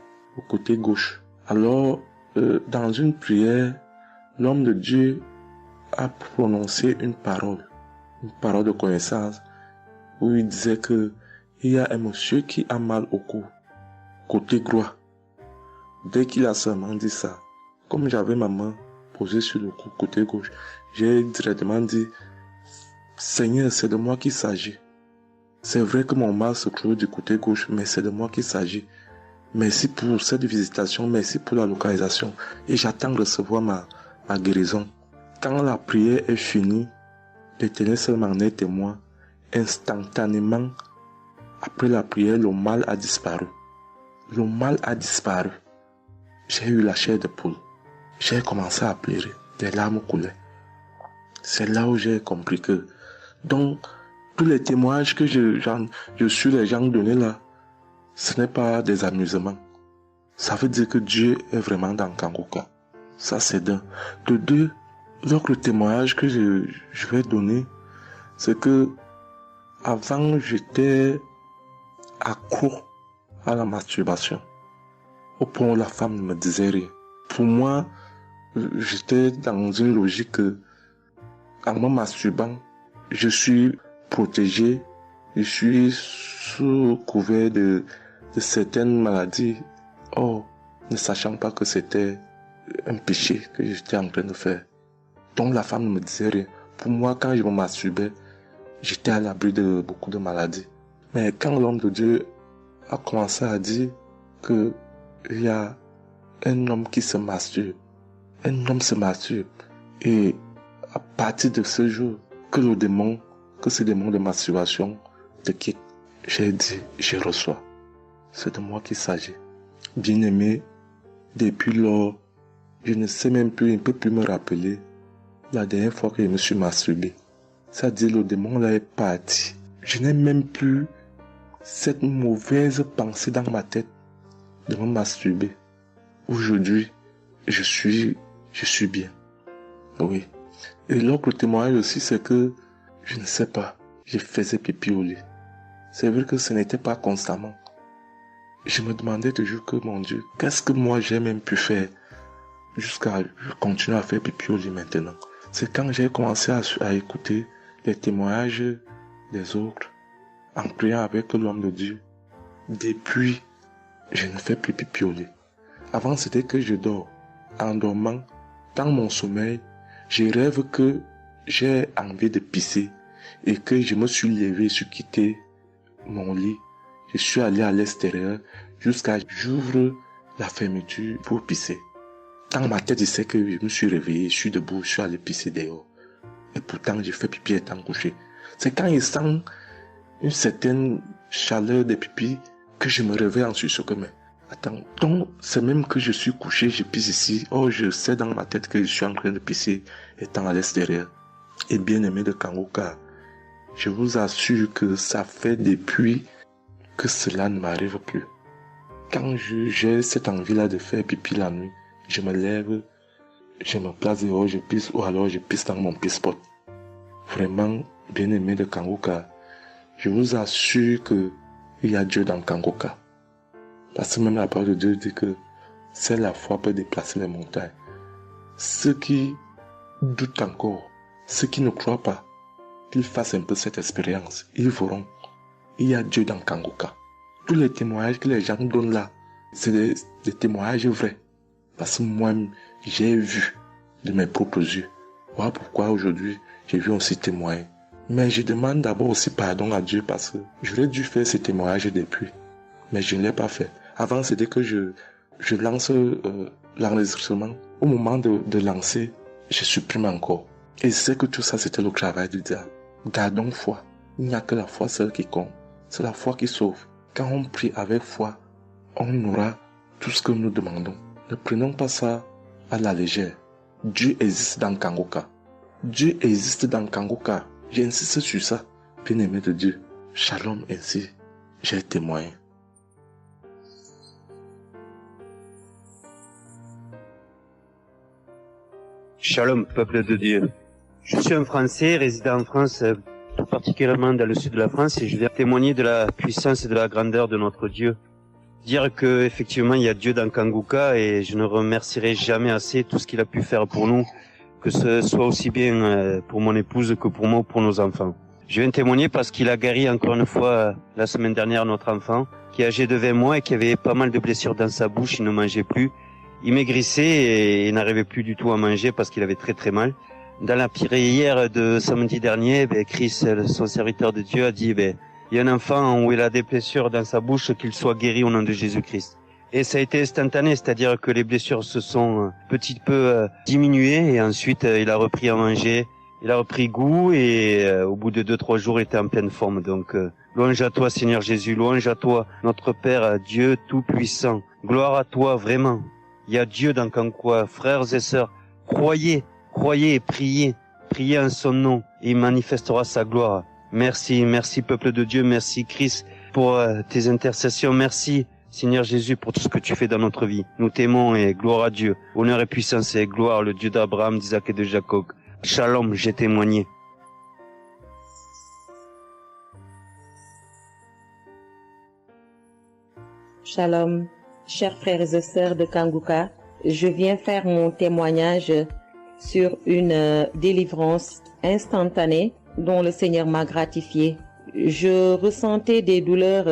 gauche. Alors, dans une prière, l'homme de Dieu a prononcé une parole de connaissance, où il disait que il y a un monsieur qui a mal au cou, côté droit. Dès qu'il a seulement dit ça, comme j'avais ma main posée sur le cou, côté gauche, j'ai directement dit, Seigneur, c'est de moi qu'il s'agit. C'est vrai que mon mal se trouve du côté gauche, mais c'est de moi qu'il s'agit. Merci pour cette visitation, merci pour la localisation. Et j'attends de recevoir ma guérison. Quand la prière est finie, l'Éternel seul m'en est témoin. Instantanément, après la prière, le mal a disparu. J'ai eu la chair de poule. J'ai commencé à pleurer. des larmes coulaient. C'est là où j'ai compris que, donc, tous les témoignages que je suis les gens donnés là, ce n'est pas des amusements. Ça veut dire que Dieu est vraiment dans Kangoka. Ça, c'est d'un. De deux, l'autre témoignage que je vais donner, c'est que avant, j'étais accro à la masturbation. Au point où la femme ne me disait rien. Pour moi, j'étais dans une logique que, en me masturbant, je suis protégé, je suis sous couvert de certaines maladies. Oh, ne sachant pas que c'était un péché que j'étais en train de faire. Donc la femme ne me disait rien. Pour moi, quand je me masturbais, j'étais à l'abri de beaucoup de maladies. Mais quand l'homme de Dieu a commencé à dire que il y a un homme qui se masturbe, un homme se masturbe, et à partir de ce jour, que ce démon de masturbation te quitte, j'ai dit, je reçois. C'est de moi qu'il s'agit. Bien-aimé, depuis lors, je ne sais même plus, je ne peux plus me rappeler la dernière fois que je me suis masturbé. C'est-à-dire, le démon là est parti. Je n'ai même plus cette mauvaise pensée dans ma tête de me masturber. Aujourd'hui, je suis bien. Oui. Et l'autre témoignage aussi, c'est que, je ne sais pas, je faisais pipi au lit. C'est vrai que ce n'était pas constamment. Je me demandais toujours que, mon Dieu, qu'est-ce que moi j'ai même pu faire jusqu'à continuer à faire pipi au lit maintenant. C'est quand j'ai commencé à écouter les témoignages des autres, en priant avec l'homme de Dieu. Depuis, je ne fais plus pipi au lit. Avant, c'était que je dors. En dormant, dans mon sommeil, je rêve que j'ai envie de pisser et que je me suis levé, je suis quitté mon lit. Je suis allé à l'extérieur jusqu'à j'ouvre la fermeture pour pisser. Dans ma tête, je sais que je me suis réveillé, je suis debout, je suis allé pisser dehors. Et pourtant, j'ai fait pipi étant couché. C'est quand je sens une certaine chaleur de pipi que je me réveille en sursaut. Mais attends, donc c'est même que je suis couché, je pisse ici. Oh, je sais dans ma tête que je suis en train de pisser étant à l'extérieur. Et bien aimé de Kangoka, je vous assure que ça fait depuis que cela ne m'arrive plus. Quand j'ai cette envie-là de faire pipi la nuit, je me lève, je me place dehors, je pisse, ou alors je pisse dans mon pisse-pot. Vraiment, bien aimé de Kangoka, je vous assure que il y a Dieu dans Kangoka. Parce que même la parole de Dieu dit que seule la foi peut déplacer les montagnes. Ceux qui doutent encore, ceux qui ne croient pas, qu'ils fassent un peu cette expérience, ils verront. Il y a Dieu dans Kangoka. Tous les témoignages que les gens donnent là, c'est des témoignages vrais. Parce que moi, j'ai vu de mes propres yeux. Voilà pourquoi aujourd'hui, j'ai vu aussi témoigner. Mais je demande d'abord aussi pardon à Dieu parce que j'aurais dû faire ces témoignages depuis. Mais je ne l'ai pas fait. Avant, c'était que je lance l'enregistrement. Au moment de lancer, je supprime encore. Et je sais que tout ça, c'était le travail du diable. Gardons foi. Il n'y a que la foi seule qui compte. C'est la foi qui sauve. Quand on prie avec foi, on aura tout ce que nous demandons. Ne prenons pas ça à la légère. Dieu existe dans Kangoka. Dieu existe dans Kangoka. J'insiste sur ça. Bien-aimé de Dieu. Shalom ainsi. J'ai témoigné. Shalom, peuple de Dieu. Je suis un Français résidant en France, tout particulièrement dans le sud de la France, et je viens témoigner de la puissance et de la grandeur de notre Dieu. Dire que effectivement il y a Dieu dans Kangoka, et je ne remercierai jamais assez tout ce qu'il a pu faire pour nous, que ce soit aussi bien pour mon épouse que pour moi ou pour nos enfants. Je viens témoigner parce qu'il a guéri encore une fois la semaine dernière notre enfant, qui est âgé de 20 mois et qui avait pas mal de blessures dans sa bouche, il ne mangeait plus. Il maigrissait et n'arrivait plus du tout à manger parce qu'il avait très très mal. Dans la prière de samedi dernier, Chris, son serviteur de Dieu, a dit il y a un enfant où il a des blessures dans sa bouche, qu'il soit guéri au nom de Jésus-Christ. Et ça a été instantané, c'est-à-dire que les blessures se sont petit peu diminuées et ensuite il a repris à manger, il a repris goût et au bout de 2-3 jours il était en pleine forme. Donc louange à toi Seigneur Jésus, louange à toi notre Père Dieu Tout-Puissant. Gloire à toi vraiment. Il y a Dieu dans Kangoka, frères et sœurs, croyez Croyez et priez. Priez en son nom et il manifestera sa gloire. Merci, merci peuple de Dieu, merci Christ pour tes intercessions. Merci Seigneur Jésus pour tout ce que tu fais dans notre vie. Nous t'aimons et gloire à Dieu. Honneur et puissance et gloire, le Dieu d'Abraham, d'Isaac et de Jacob. Shalom, j'ai témoigné. Shalom, chers frères et sœurs de Kanguka. Je viens faire mon témoignage sur une délivrance instantanée dont le Seigneur m'a gratifié. Je ressentais des douleurs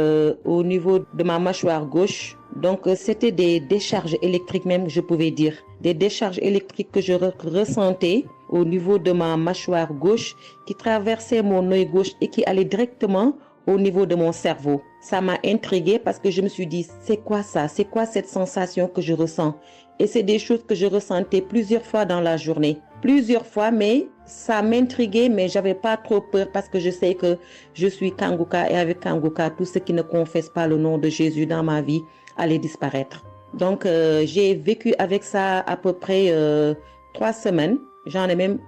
au niveau de ma mâchoire gauche. Donc c'était des décharges électriques même, je pouvais dire. Des décharges électriques que je ressentais au niveau de ma mâchoire gauche qui traversaient mon œil gauche et qui allaient directement au niveau de mon cerveau. Ça m'a intriguée parce que je me suis dit, c'est quoi ça? C'est quoi cette sensation que je ressens? Et c'est des choses que je ressentais plusieurs fois dans la journée. Plusieurs fois, mais ça m'intriguait, mais j'avais pas trop peur parce que je sais que je suis Kanguka et avec Kanguka, tout ce qui ne confesse pas le nom de Jésus dans ma vie allait disparaître. Donc, j'ai vécu avec ça à peu près 3 semaines. J'en ai même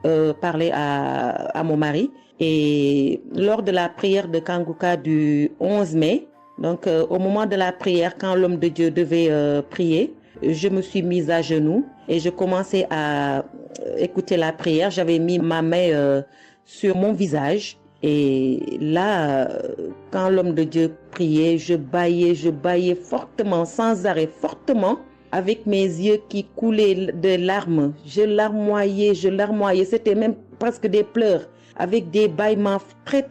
parlé à mon mari. Et lors de la prière de Kanguka du 11 mai, donc au moment de la prière, quand l'homme de Dieu devait prier, je me suis mise à genoux et je commençais à écouter la prière. J'avais mis ma main sur mon visage et là, quand l'homme de Dieu priait, je bâillais fortement, sans arrêt, fortement, avec mes yeux qui coulaient de larmes. Je larmoyais. C'était même presque des pleurs, avec des bâillements très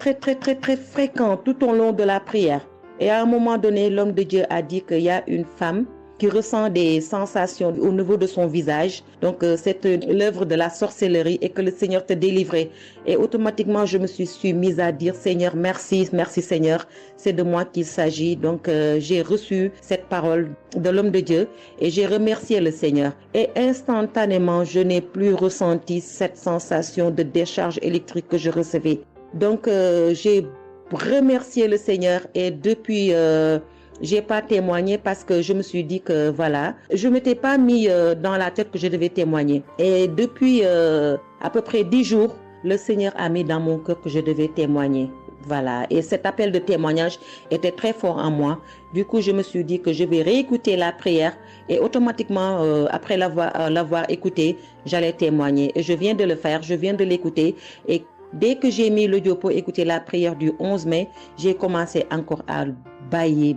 fréquents tout au long de la prière. Et à un moment donné, l'homme de Dieu a dit qu'il y a une femme qui ressent des sensations au niveau de son visage. Donc, c'est l'œuvre de la sorcellerie et que le Seigneur te délivrait. Et automatiquement, je me suis mise à dire, Seigneur, merci Seigneur, c'est de moi qu'il s'agit. Donc, j'ai reçu cette parole de l'homme de Dieu et j'ai remercié le Seigneur. Et instantanément, je n'ai plus ressenti cette sensation de décharge électrique que je recevais. Donc, j'ai remercié le Seigneur et depuis... j'ai pas témoigné parce que je me suis dit que voilà, je m'étais pas mis dans la tête que je devais témoigner. Et depuis à peu près 10 jours, le Seigneur a mis dans mon cœur que je devais témoigner. Voilà. Et cet appel de témoignage était très fort en moi. Du coup, je me suis dit que je vais réécouter la prière et automatiquement, après l'avoir écouté, j'allais témoigner. Et je viens de le faire, je viens de l'écouter et dès que j'ai mis l'audio pour écouter la prière du 11 mai, j'ai commencé encore à bâiller,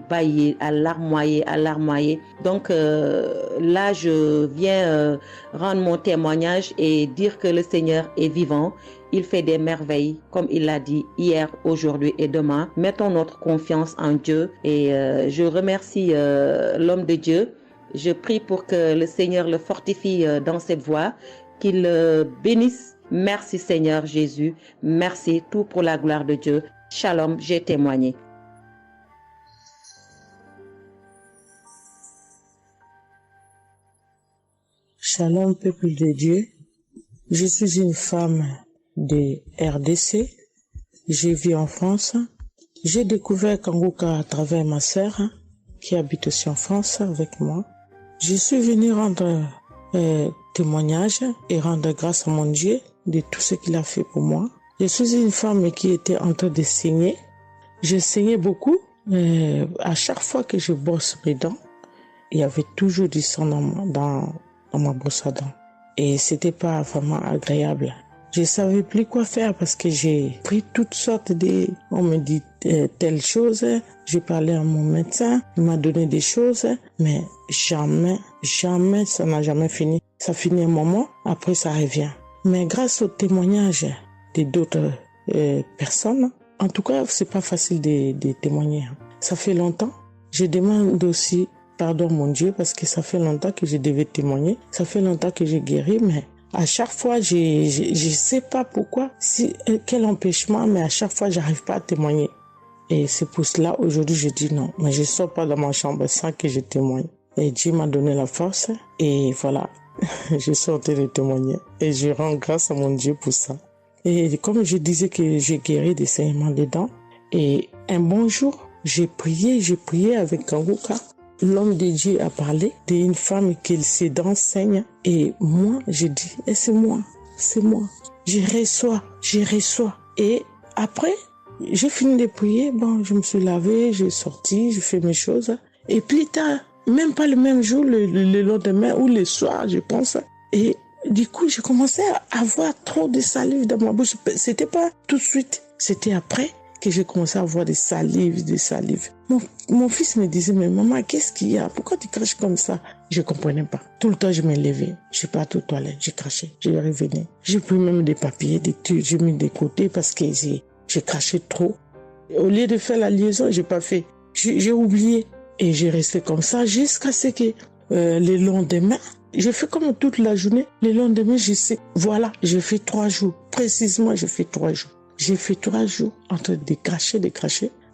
à larmoyer. Donc là, je viens rendre mon témoignage et dire que le Seigneur est vivant. Il fait des merveilles, comme il l'a dit hier, aujourd'hui et demain. Mettons notre confiance en Dieu et je remercie l'homme de Dieu. Je prie pour que le Seigneur le fortifie dans cette voie, qu'il bénisse. Merci Seigneur Jésus, merci, tout pour la gloire de Dieu. Shalom, j'ai témoigné. Shalom, peuple de Dieu. Je suis une femme de RDC. Je vis en France. J'ai découvert Kanguka à travers ma sœur qui habite aussi en France avec moi. Je suis venue rendre témoignage et rendre grâce à mon Dieu de tout ce qu'il a fait pour moi. Je suis une femme qui était en train de saigner. Je saignais beaucoup. À chaque fois que je brosse mes dents, il y avait toujours du sang dans ma brosse à dents. Et c'était pas vraiment agréable. Je savais plus quoi faire parce que j'ai pris toutes sortes on me dit telle chose. J'ai parlé à mon médecin. Il m'a donné des choses. Mais jamais, ça n'a jamais fini. Ça finit un moment, après ça revient. Mais grâce au témoignage de d'autres personnes, en tout cas, c'est pas facile de témoigner. Ça fait longtemps. Je demande aussi pardon, mon Dieu, parce que ça fait longtemps que je devais témoigner. Ça fait longtemps que j'ai guéri, mais à chaque fois, je sais pas pourquoi, quel empêchement, mais à chaque fois, j'arrive pas à témoigner. Et c'est pour cela, aujourd'hui, je dis non, mais je sors pas de ma chambre sans que je témoigne. Et Dieu m'a donné la force, et voilà. Je suis en train de témoigner et je rends grâce à mon Dieu pour ça. Et comme je disais que j'ai guéri des saignements des dents, et un bon jour, j'ai prié avec Kanguka. L'homme de Dieu a parlé d'une femme qui ses dents saignent et moi, j'ai dit, et c'est moi. c'est moi. Je reçois. Et après, j'ai fini de prier, bon, je me suis lavé, j'ai sorti, j'ai fait mes choses. Et plus tard, même pas le même jour, le lendemain ou le soir, je pense. Et du coup, j'ai commencé à avoir trop de salive dans ma bouche. C'était pas tout de suite, c'était après que j'ai commencé à avoir des salives. Mon fils me disait, mais maman, qu'est-ce qu'il y a? Pourquoi tu craches comme ça? Je comprenais pas. Tout le temps, je me levais. Je suis partie aux toilettes, j'ai craché, je revenais. J'ai pris même des papiers, des trucs, j'ai mis de côté parce que j'ai craché trop. Au lieu de faire la liaison, j'ai pas fait. J'ai oublié. Et j'ai resté comme ça jusqu'à ce que le lendemain, j'ai fait comme toute la journée. Le lendemain, je sais, voilà, j'ai fait 3 jours. Précisément, j'ai fait 3 jours. J'ai fait 3 jours en train de cracher.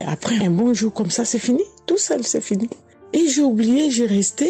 Et après, un bon jour comme ça, c'est fini. Tout seul, c'est fini. Et j'ai oublié, j'ai resté.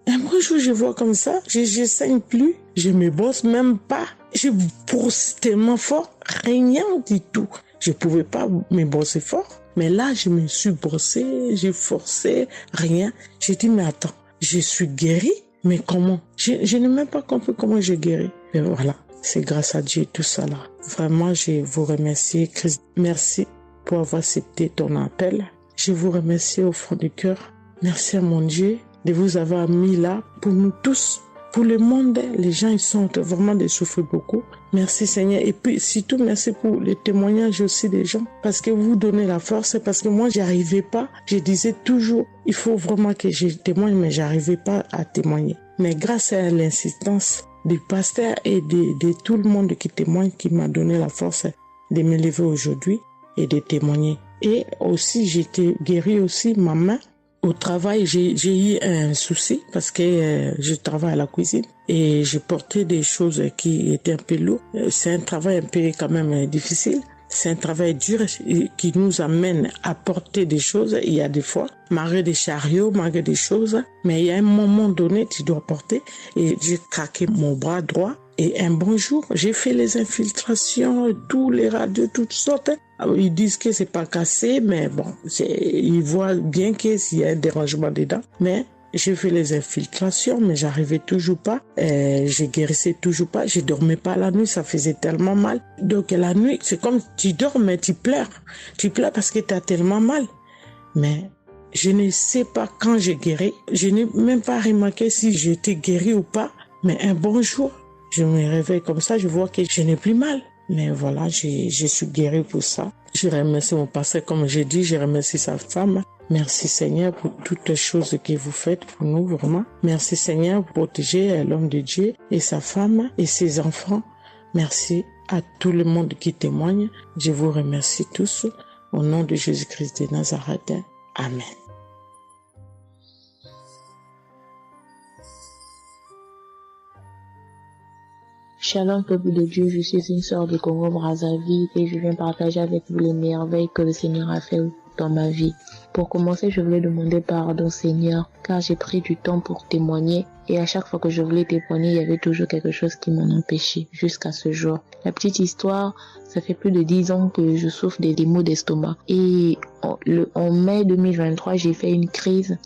Un bon jour, je vois comme ça, je saigne plus. Je me bosse même pas. Je brosse tellement fort, rien du tout. Je pouvais pas me bosser fort. Mais là, je me suis brossé, j'ai forcé, rien. J'ai dit, mais attends, je suis guérie, mais comment? Je n'ai même pas compris comment j'ai guéri. Mais voilà, c'est grâce à Dieu tout ça là. Vraiment, je vous remercie, Christ. Merci pour avoir accepté ton appel. Je vous remercie au fond du cœur. Merci à mon Dieu de vous avoir mis là pour nous tous. Pour le monde, les gens, ils sont vraiment de souffrir beaucoup. Merci Seigneur. Et puis, surtout, merci pour les témoignages aussi des gens. Parce que vous donnez la force. Parce que moi, j'y arrivais pas. Je disais toujours, il faut vraiment que je témoigne, mais j'arrivais pas à témoigner. Mais grâce à l'insistance du pasteur et de tout le monde qui témoigne, qui m'a donné la force de me lever aujourd'hui et de témoigner. Et aussi, j'étais guérie aussi, ma main. Au travail, j'ai eu un souci parce que je travaille à la cuisine et j'ai porté des choses qui étaient un peu lourdes. C'est un travail un peu quand même difficile. C'est un travail dur qui nous amène à porter des choses. Il y a des fois, malgré des chariots, malgré des choses, mais il y a un moment donné, tu dois porter. Et j'ai craqué mon bras droit. Et un bon jour, j'ai fait les infiltrations, tous les radios, toutes sortes. Alors, ils disent que c'est pas cassé, mais bon, ils voient bien qu'il y a un dérangement dedans. Mais j'ai fait les infiltrations, mais j'arrivais toujours pas. Je guérissais toujours pas. Je dormais pas la nuit, ça faisait tellement mal. Donc la nuit, c'est comme tu dors, mais tu pleures. Tu pleures parce que tu as tellement mal. Mais je ne sais pas quand j'ai guéri. Je n'ai même pas remarqué si j'étais guéri ou pas. Mais un bon jour, je me réveille comme ça, je vois que je n'ai plus mal. Mais voilà, je suis guérie pour ça. Je remercie mon pasteur, comme j'ai dit, je remercie sa femme. Merci Seigneur pour toutes les choses que vous faites pour nous, vraiment. Merci Seigneur pour protéger l'homme de Dieu et sa femme et ses enfants. Merci à tout le monde qui témoigne. Je vous remercie tous. Au nom de Jésus-Christ de Nazareth. Amen. Shalom, peuple de Dieu, je suis une sœur de Congo-Brazzaville et je viens partager avec vous les merveilles que le Seigneur a fait dans ma vie. Pour commencer, je voulais demander pardon, Seigneur, car j'ai pris du temps pour témoigner et à chaque fois que je voulais témoigner, il y avait toujours quelque chose qui m'en empêchait jusqu'à ce jour. La petite histoire, ça fait plus de 10 ans que je souffre des maux d'estomac et en mai 2023, j'ai fait une crise.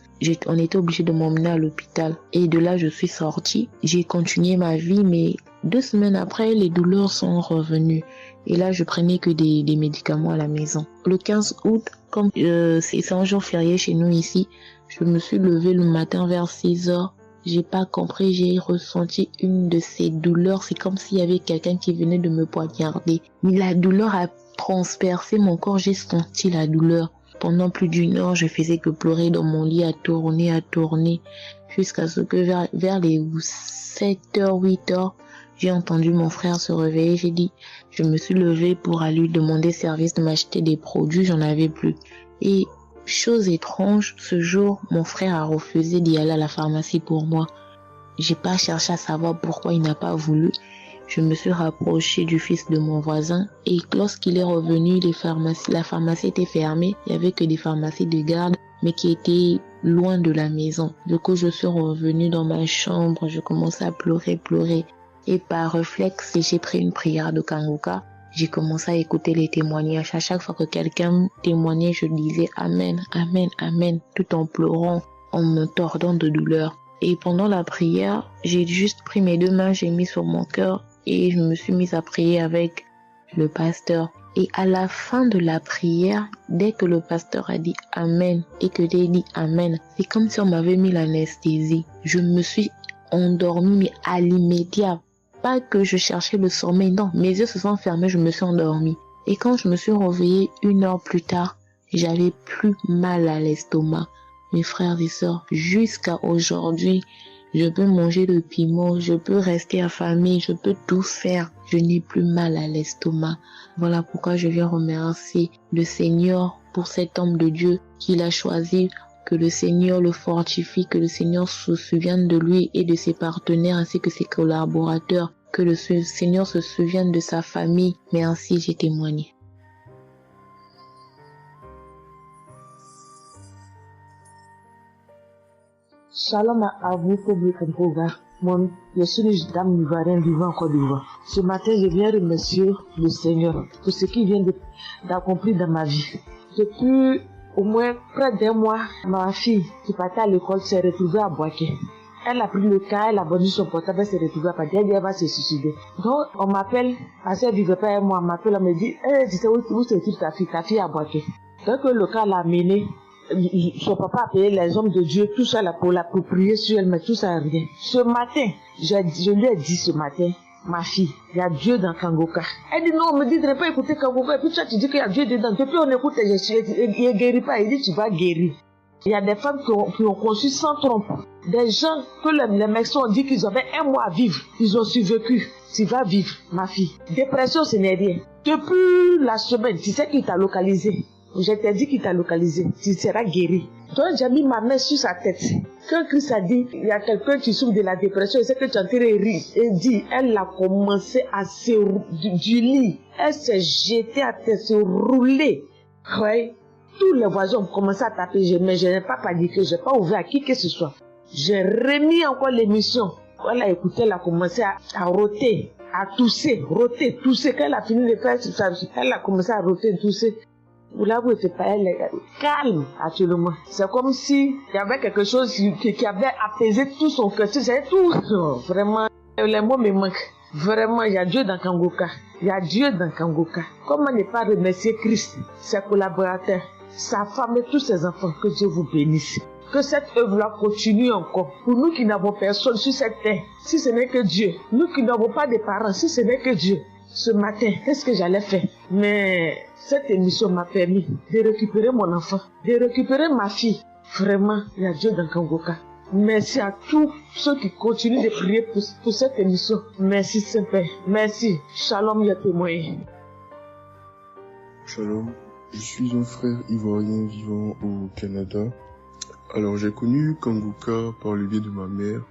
On était obligé de m'emmener à l'hôpital et de là, je suis sortie. J'ai continué ma vie, mais 2 semaines après, les douleurs sont revenues. Et là, je prenais que des médicaments à la maison. Le 15 août, comme c'est un jour férié chez nous ici, je me suis levée le matin vers 6 heures. J'ai pas compris, j'ai ressenti une de ces douleurs. C'est comme s'il y avait quelqu'un qui venait de me poignarder. Mais la douleur a transpercé mon corps, j'ai senti la douleur. Pendant plus d'1 heure, je faisais que pleurer dans mon lit, à tourner, jusqu'à ce que vers les 7h, 8h, j'ai entendu mon frère se réveiller. Je me suis levée pour aller lui demander service de m'acheter des produits, j'en avais plus. Et chose étrange, ce jour, mon frère a refusé d'y aller à la pharmacie pour moi. J'ai pas cherché à savoir pourquoi il n'a pas voulu. Je me suis rapprochée du fils de mon voisin et lorsqu'il est revenu, la pharmacie était fermée. Il y avait que des pharmacies de garde, mais qui étaient loin de la maison. Du coup, je suis revenue dans ma chambre, je commençais à pleurer. Et par réflexe, j'ai pris une prière de Kanguka. J'ai commencé à écouter les témoignages. À chaque fois que quelqu'un témoignait, je disais Amen, Amen, Amen, tout en pleurant, en me tordant de douleur. Et pendant la prière, j'ai juste pris mes 2 mains, j'ai mis sur mon cœur et je me suis mise à prier avec le pasteur. Et à la fin de la prière, dès que le pasteur a dit Amen et que j'ai dit Amen, c'est comme si on m'avait mis l'anesthésie. Je me suis endormie, mais à l'immédiat. Pas que je cherchais le sommeil, non. Mes yeux se sont fermés, je me suis endormie. Et quand je me suis réveillée 1 heure plus tard, j'avais plus mal à l'estomac. Mes frères et sœurs, jusqu'à aujourd'hui, je peux manger le piment, je peux rester affamée, je peux tout faire. Je n'ai plus mal à l'estomac. Voilà pourquoi je viens remercier le Seigneur pour cet homme de Dieu qu'il a choisi, que le Seigneur le fortifie, que le Seigneur se souvienne de lui et de ses partenaires ainsi que ses collaborateurs, que le Seigneur se souvienne de sa famille. Mais ainsi j'ai témoigné. Shalom à vous, public en programme. Moi, je suis une dame ivoirienne vivant en Côte d'Ivoire. Ce matin, je viens remercier le Seigneur pour ce qu'il vient d'accomplir dans ma vie. Depuis au moins près d'1 mois, ma fille qui partait à l'école s'est retrouvée à Boaké. Elle a pris le cas, elle a vendu son portable, elle s'est retrouvée à Paris, elle va se suicider. Donc, on m'appelle, parce qu'elle vivait pas avec moi, on m'appelle, on me dit, tu sais où se trouve ta fille à Boaké. Donc, le cas l'a amenée. Son papa a payé les hommes de Dieu, tout ça là pour prier sur elle, mais tout ça rien. Ce matin, je lui ai dit ce matin, ma fille, il y a Dieu dans Kangoka. Elle dit non, on me dit de ne pas écouter Kangoka, et puis toi tu dis qu'il y a Dieu dedans. Depuis on écoute, il ne guérit pas, il dit tu vas guérir. Il y a des femmes qui ont conçu sans trompe. Des gens que les médecins ont dit qu'ils avaient 1 mois à vivre, ils ont survécu. Tu vas vivre, ma fille. Dépression, ce n'est rien. Depuis la semaine, tu sais qui t'a localisé. Je t'ai dit qu'il t'a localisé, tu seras guéri. Donc j'ai mis ma main sur sa tête. Quand Christ a dit, il y a quelqu'un qui souffre de la dépression, et c'est que tu es en train de rire. Et dit, elle a commencé à se du lit. Elle s'est jetée à terre, se rouler. Oui. Tous les voisins ont commencé à taper, mais je n'ai pas paniqué, je n'ai pas ouvert à qui que ce soit. J'ai remis encore l'émission. Elle a écouté, elle a commencé à roter, à tousser, roter, tousser. Quand elle a fini de faire ça, elle a commencé à roter, tousser. Vous l'avez été pas, elle est calme actuellement. C'est comme si il y avait quelque chose qui avait apaisé tout son cœur. C'est tout. Non, vraiment, les mots me manquent. Vraiment, il y a Dieu dans Kangoka. Il y a Dieu dans Kangoka. Comment ne pas remercier Christ, ses collaborateurs, sa femme et tous ses enfants. Que Dieu vous bénisse. Que cette œuvre-là continue encore. Pour nous qui n'avons personne sur cette terre, si ce n'est que Dieu. Nous qui n'avons pas de parents, si ce n'est que Dieu. Ce matin, qu'est-ce que j'allais faire? Mais cette émission m'a permis de récupérer mon enfant, de récupérer ma fille. Vraiment, il y a Dieu dans Kangoka. Merci à tous ceux qui continuent de prier pour cette émission. Merci Saint-Père. Merci. Shalom, il y a témoin. Shalom, je suis un frère ivoirien vivant au Canada. Alors j'ai connu Kangoka par le biais de ma mère.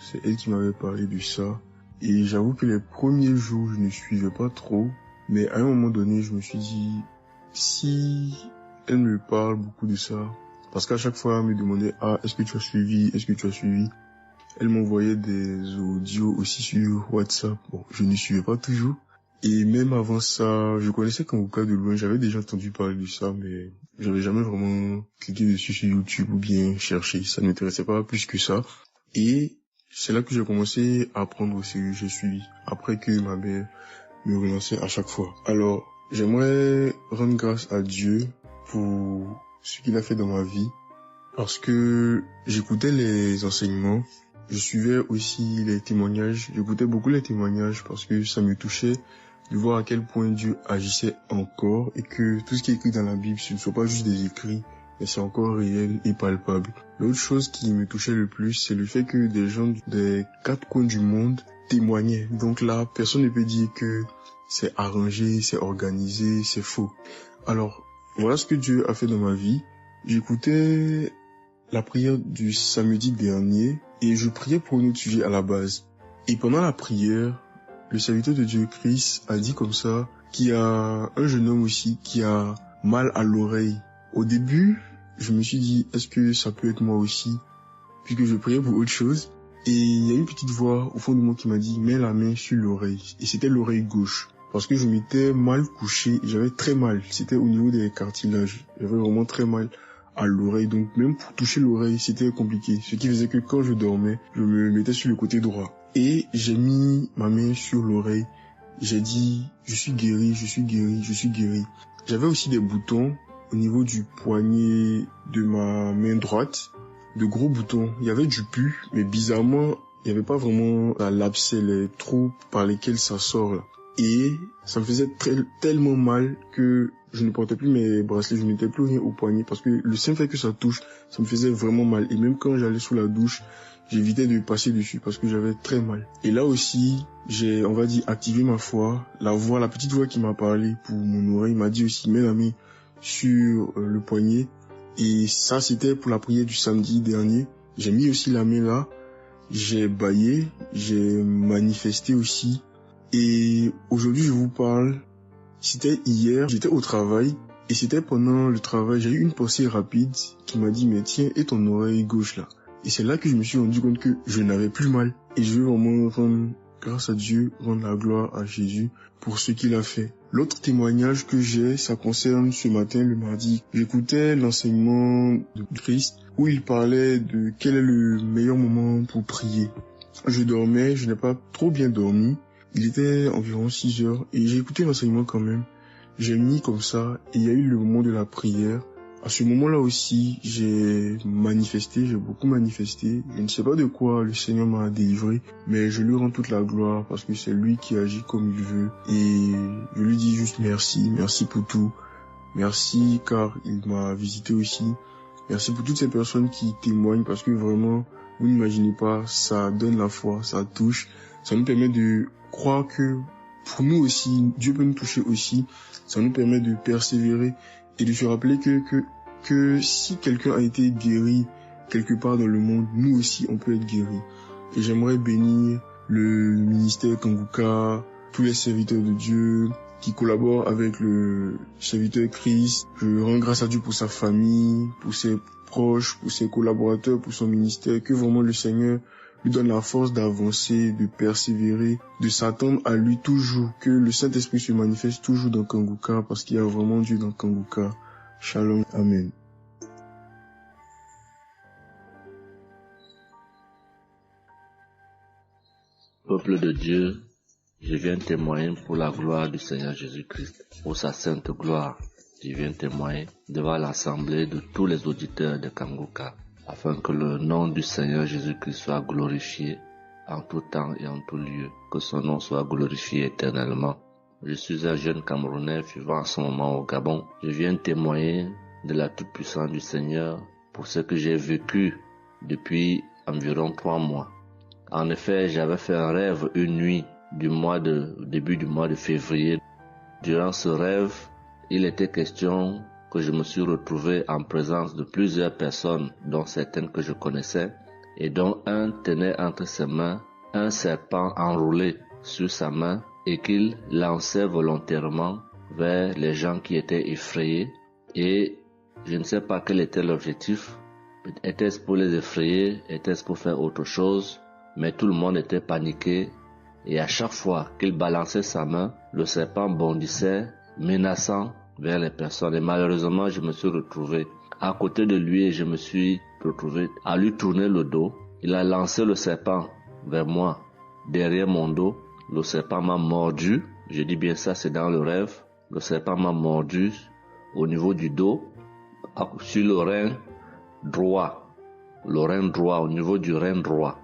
C'est elle qui m'avait parlé de ça. Et j'avoue que les premiers jours, je ne suivais pas trop. Mais à un moment donné, je me suis dit, si elle me parle beaucoup de ça, parce qu'à chaque fois, elle me demandait, est-ce que tu as suivi, elle m'envoyait des audios aussi sur WhatsApp. Bon, je ne suivais pas toujours. Et même avant ça, je connaissais Kangoka de loin, j'avais déjà entendu parler de ça, mais j'avais jamais vraiment cliqué dessus sur YouTube ou bien cherché. Ça ne m'intéressait pas plus que ça. Et c'est là que j'ai commencé à apprendre au sérieux, j'ai suivi. Après que ma mère me relançait à chaque fois. Alors, j'aimerais rendre grâce à Dieu pour ce qu'il a fait dans ma vie. Parce que j'écoutais les enseignements. Je suivais aussi les témoignages. J'écoutais beaucoup les témoignages parce que ça me touchait de voir à quel point Dieu agissait encore et que tout ce qui est écrit dans la Bible, ce ne soit pas juste des écrits, mais c'est encore réel et palpable. L'autre chose qui me touchait le plus, c'est le fait que des gens des 4 coins du monde témoignaient. Donc là, personne ne peut dire que c'est arrangé, c'est organisé, c'est faux. Alors, voilà ce que Dieu a fait dans ma vie. J'écoutais la prière du samedi dernier et je priais pour un autre sujet à la base. Et pendant la prière, le serviteur de Dieu, Christ, a dit comme ça qu'il y a un jeune homme aussi qui a mal à l'oreille. Au début, je me suis dit, est-ce que ça peut être moi aussi? Puisque je priais pour autre chose. Et il y a une petite voix au fond de moi qui m'a dit, mets la main sur l'oreille. Et c'était l'oreille gauche. Parce que je m'étais mal couché, j'avais très mal. C'était au niveau des cartilages. J'avais vraiment très mal à l'oreille. Donc même pour toucher l'oreille, c'était compliqué. Ce qui faisait que quand je dormais, je me mettais sur le côté droit. Et j'ai mis ma main sur l'oreille. J'ai dit, je suis guéri, je suis guéri, je suis guéri. J'avais aussi des boutons au niveau du poignet de ma main droite, de gros boutons. Il y avait du pus, mais bizarrement, il n'y avait pas vraiment l'abcès, les trous par lesquels ça sort là. Et ça me faisait tellement mal que je ne portais plus mes bracelets, je ne mettais plus rien au poignet parce que le simple fait que ça touche, ça me faisait vraiment mal. Et même quand j'allais sous la douche, j'évitais de passer dessus parce que j'avais très mal. Et là aussi, j'ai, on va dire, activé ma foi. La petite voix qui m'a parlé pour mon oreille m'a dit aussi, mets la main sur le poignet. Et ça, c'était pour la prière du samedi dernier. J'ai mis aussi la main là. J'ai bâillé, j'ai manifesté aussi. Et aujourd'hui, je vous parle, c'était hier, j'étais au travail. Et c'était pendant le travail, j'ai eu une pensée rapide qui m'a dit, mais tiens, et ton oreille gauche là? Et c'est là que je me suis rendu compte que je n'avais plus mal. Et je veux vraiment rendre grâce à Dieu, rendre la gloire à Jésus pour ce qu'il a fait. L'autre témoignage que j'ai, ça concerne ce matin, le mardi. J'écoutais l'enseignement de Christ où il parlait de quel est le meilleur moment pour prier. Je dormais, je n'ai pas trop bien dormi. Il était environ 6 heures et j'ai écouté l'enseignement quand même. J'ai mis comme ça et il y a eu le moment de la prière. À ce moment-là aussi, j'ai manifesté, j'ai beaucoup manifesté. Je ne sais pas de quoi le Seigneur m'a délivré, mais je lui rends toute la gloire parce que c'est lui qui agit comme il veut. Et je lui dis juste merci, merci pour tout. Merci car il m'a visité aussi. Merci pour toutes ces personnes qui témoignent parce que vraiment, vous n'imaginez pas, ça donne la foi, ça touche. Ça nous permet de croire que pour nous aussi, Dieu peut nous toucher aussi. Ça nous permet de persévérer et de se rappeler que si quelqu'un a été guéri quelque part dans le monde, nous aussi on peut être guéris. Et j'aimerais bénir le ministère Kanguka, tous les serviteurs de Dieu qui collaborent avec le serviteur Christ. Je rends grâce à Dieu pour sa famille, pour ses proches, pour ses collaborateurs, pour son ministère, que vraiment le Seigneur lui donne la force d'avancer, de persévérer, de s'attendre à lui toujours, que le Saint-Esprit se manifeste toujours dans Kanguka parce qu'il y a vraiment Dieu dans Kanguka. Shalom, Amen. Peuple de Dieu, je viens témoigner pour la gloire du Seigneur Jésus-Christ, pour sa sainte gloire. Je viens témoigner devant l'assemblée de tous les auditeurs de Kanguka, afin que le nom du Seigneur Jésus-Christ soit glorifié en tout temps et en tout lieu, que son nom soit glorifié éternellement. Je suis un jeune Camerounais vivant en ce moment au Gabon. Je viens témoigner de la toute-puissance du Seigneur pour ce que j'ai vécu depuis environ 3 mois. En effet, j'avais fait un rêve une nuit début du mois de février. Durant ce rêve, il était question que je me suis retrouvé en présence de plusieurs personnes, dont certaines que je connaissais, et dont un tenait entre ses mains un serpent enroulé sur sa main et qu'il lançait volontairement vers les gens qui étaient effrayés. Et je ne sais pas quel était l'objectif. Était-ce pour les effrayer? Était-ce pour faire autre chose? Mais tout le monde était paniqué. Et à chaque fois qu'il balançait sa main, le serpent bondissait, menaçant vers les personnes. Et malheureusement, je me suis retrouvé à côté de lui et je me suis retrouvé à lui tourner le dos. Il a lancé le serpent vers moi, derrière mon dos. Le serpent m'a mordu. Je dis bien ça, c'est dans le rêve. Le serpent m'a mordu au niveau du dos, sur le rein droit. Le rein droit, au niveau du rein droit.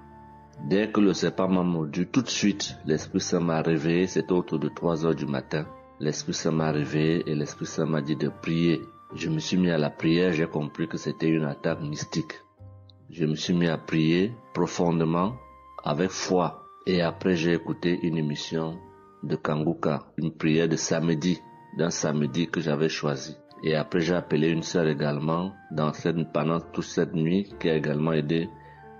Dès que le serpent m'a mordu, tout de suite, l'Esprit Saint m'a réveillé. C'était autour de 3 heures du matin. L'Esprit Saint m'a réveillé et l'Esprit Saint m'a dit de prier. Je me suis mis à la prière, j'ai compris que c'était une attaque mystique. Je me suis mis à prier profondément, avec foi. Et après, j'ai écouté une émission de Kanguka, une prière de samedi, d'un samedi que j'avais choisi. Et après, j'ai appelé une sœur également pendant toute cette nuit qui a également aidé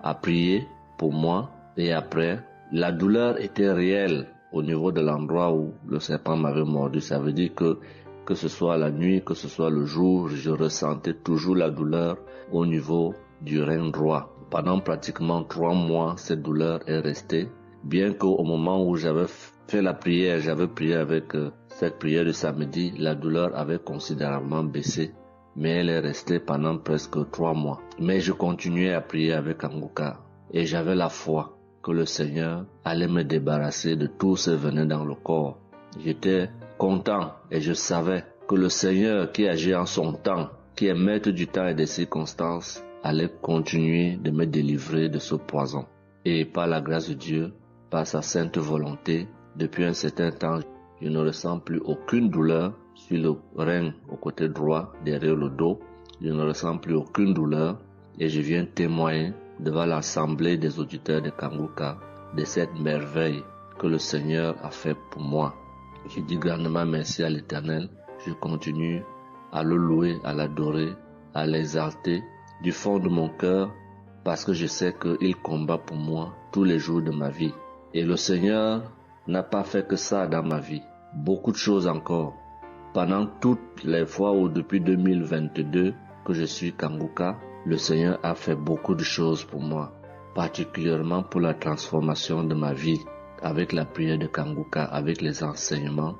à prier pour moi. Et après, la douleur était réelle au niveau de l'endroit où le serpent m'avait mordu. Ça veut dire que ce soit la nuit, que ce soit le jour, je ressentais toujours la douleur au niveau du rein droit. Pendant pratiquement 3 mois, cette douleur est restée. Bien qu'au moment où j'avais fait la prière, j'avais prié avec cette prière de samedi, la douleur avait considérablement baissé, mais elle est restée pendant presque 3 mois. Mais je continuais à prier avec Kanguka et j'avais la foi. que le Seigneur allait me débarrasser de tout ce venin dans le corps. J'étais content et je savais que le Seigneur qui agit en son temps, qui est maître du temps et des circonstances, allait continuer de me délivrer de ce poison. Et par la grâce de Dieu, par sa sainte volonté, depuis un certain temps, je ne ressens plus aucune douleur sur le rein au côté droit, derrière le dos. Je ne ressens plus aucune douleur et je viens témoigner devant l'assemblée des auditeurs de Kanguka de cette merveille que le Seigneur a fait pour moi. Je dis grandement merci à l'Éternel. Je continue à le louer, à l'adorer, à l'exalter du fond de mon cœur parce que je sais qu'il combat pour moi tous les jours de ma vie. Et le Seigneur n'a pas fait que ça dans ma vie. Beaucoup de choses encore. Pendant toutes les fois où depuis 2022 que je suis Kanguka, le Seigneur a fait beaucoup de choses pour moi, particulièrement pour la transformation de ma vie. Avec la prière de Kanguka, avec les enseignements,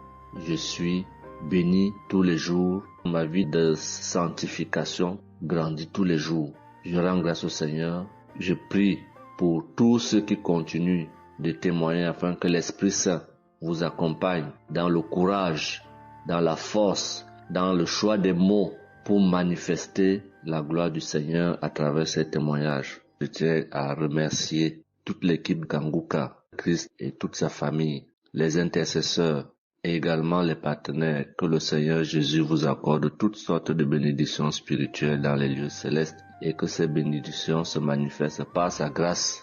je suis béni tous les jours. Ma vie de sanctification grandit tous les jours. Je rends grâce au Seigneur. Je prie pour tous ceux qui continuent de témoigner afin que l'Esprit Saint vous accompagne dans le courage, dans la force, dans le choix des mots pour manifester la gloire du Seigneur à travers ces témoignages. Je tiens à remercier toute l'équipe Kanguka, Christ et toute sa famille, les intercesseurs et également les partenaires. Que le Seigneur Jésus vous accorde toutes sortes de bénédictions spirituelles dans les lieux célestes et que ces bénédictions se manifestent par sa grâce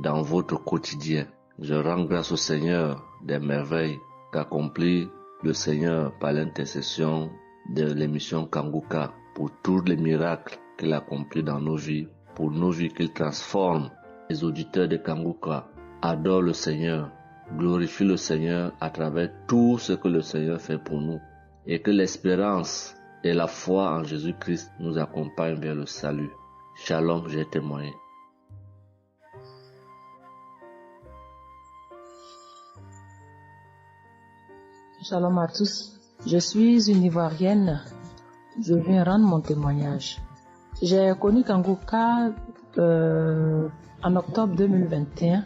dans votre quotidien. Je rends grâce au Seigneur des merveilles qu'accomplit le Seigneur par l'intercession de l'émission Kanguka pour tous les miracles qu'il accomplit dans nos vies, pour nos vies qu'il transforme. Les auditeurs de Kanguka adorent le Seigneur, glorifient le Seigneur à travers tout ce que le Seigneur fait pour nous et que l'espérance et la foi en Jésus-Christ nous accompagnent vers le salut. Shalom, j'ai témoigné. Shalom à tous. Je suis une Ivoirienne. Je viens rendre mon témoignage. J'ai connu Kanguka en octobre 2021,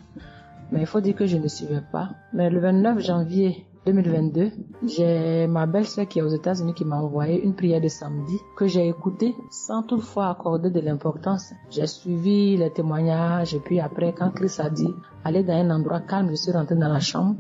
mais il faut dire que je ne suivais pas. Mais le 29 janvier 2022, j'ai ma belle-sœur qui est aux États-Unis qui m'a envoyé une prière de samedi que j'ai écoutée sans toutefois accorder de l'importance. J'ai suivi les témoignages et puis après, quand Christ a dit aller dans un endroit calme, je suis rentrée dans la chambre.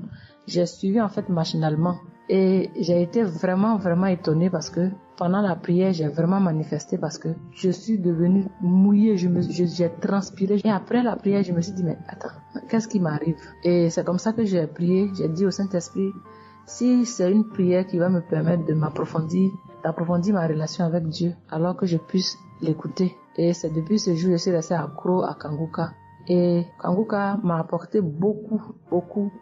J'ai suivi en fait machinalement et j'ai été vraiment étonnée parce que pendant la prière, j'ai vraiment manifesté parce que je suis devenue mouillée, j'ai transpiré. Et après la prière, je me suis dit, mais attends, qu'est-ce qui m'arrive? Et c'est comme ça que j'ai prié, j'ai dit au Saint-Esprit, si c'est une prière qui va me permettre de d'approfondir ma relation avec Dieu, alors que je puisse l'écouter. Et c'est depuis ce jour que je suis restée accro à Kanguka. Et Kanguka m'a apporté beaucoup.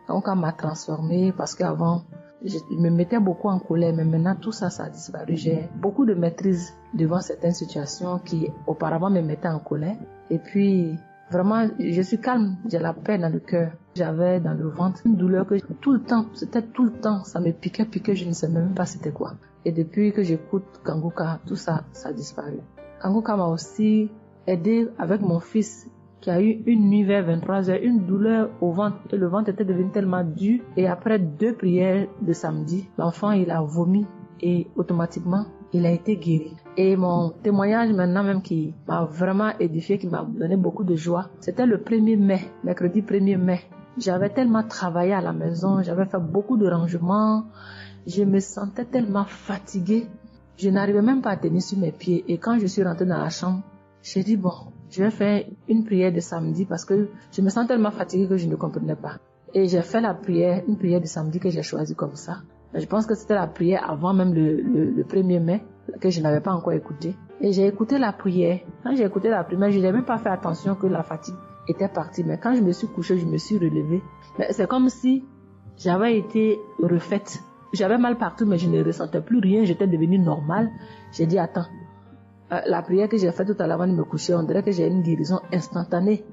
Kanguka m'a transformée parce qu'avant, je me mettais beaucoup en colère, mais maintenant tout ça a disparu. J'ai beaucoup de maîtrise devant certaines situations qui auparavant me mettaient en colère. Et puis, vraiment, je suis calme, j'ai la paix dans le cœur. J'avais dans le ventre une douleur que tout le temps, ça me piquait, je ne sais même pas c'était quoi. Et depuis que j'écoute Kanguka, tout ça a disparu. Kanguka m'a aussi aidé avec mon fils qui a eu une nuit vers 23h, une douleur au ventre et le ventre était devenu tellement dur et après 2 prières de samedi, l'enfant il a vomi et automatiquement il a été guéri. Et mon témoignage maintenant même qui m'a vraiment édifié, qui m'a donné beaucoup de joie, c'était le 1er mai, mercredi 1er mai. J'avais tellement travaillé à la maison, j'avais fait beaucoup de rangements, je me sentais tellement fatiguée, je n'arrivais même pas à tenir sur mes pieds et quand je suis rentrée dans la chambre, j'ai dit bon, je vais faire une prière de samedi parce que je me sens tellement fatiguée que je ne comprenais pas. Et j'ai fait une prière de samedi que j'ai choisie comme ça. Mais je pense que c'était la prière avant même le 1er mai que je n'avais pas encore écouté. Et j'ai écouté la prière. Quand j'ai écouté la prière, je n'ai même pas fait attention que la fatigue était partie. Mais quand je me suis couchée, je me suis relevée. Mais c'est comme si j'avais été refaite. J'avais mal partout, mais je ne ressentais plus rien. J'étais devenue normale. J'ai dit, attends. La prière que j'ai faite tout à l'heure avant de me coucher, on dirait que j'ai une guérison instantanée.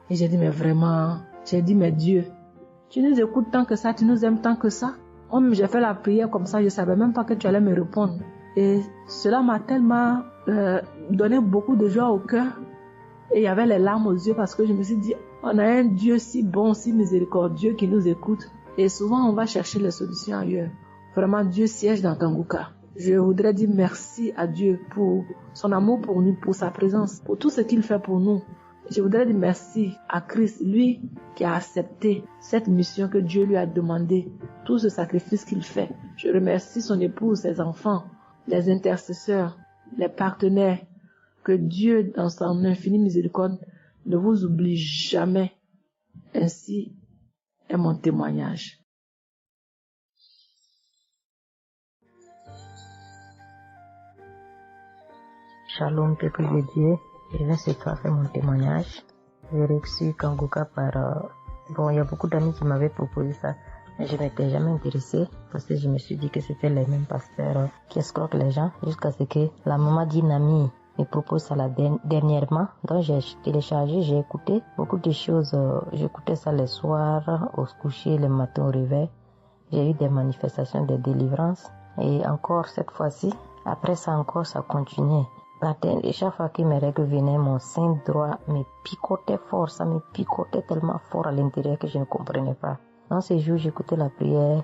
Et j'ai dit, mais vraiment, mais Dieu, tu nous écoutes tant que ça, tu nous aimes tant que ça. J'ai fait la prière comme ça, je ne savais même pas que tu allais me répondre. Et cela m'a tellement donné beaucoup de joie au cœur. Et il y avait les larmes aux yeux parce que je me suis dit, On a un Dieu si bon, si miséricordieux qui nous écoute. Et souvent, on va chercher les solutions ailleurs. Vraiment, Dieu siège dans Kanguka. Je voudrais dire merci à Dieu pour son amour pour nous, pour sa présence, pour tout ce qu'il fait pour nous. Je voudrais dire merci à Christ, lui qui a accepté cette mission que Dieu lui a demandé, tout ce sacrifice qu'il fait. Je remercie son épouse, ses enfants, les intercesseurs, les partenaires. Que Dieu, dans son infinie miséricorde, ne vous oublie jamais. Ainsi est mon témoignage. Shalom, peuple de Dieu. Je viens ce soir faire mon témoignage. J'ai reçu Kanguka par... il y a beaucoup d'amis qui m'avaient proposé ça. Mais je m'étais jamais intéressée parce que je me suis dit que c'était les mêmes pasteurs qui escroquent les gens jusqu'à ce que la maman d'une amie me propose ça dernièrement. Donc j'ai téléchargé, j'ai écouté beaucoup de choses. J'écoutais ça les soirs, au coucher, le matin au réveil. J'ai eu des manifestations de délivrance. Et encore cette fois-ci, après ça encore, ça continuait. Et chaque fois que mes règles venaient, mon sein droit me picotait fort. Ça me picotait tellement fort à l'intérieur que je ne comprenais pas. Dans ces jours, j'écoutais la prière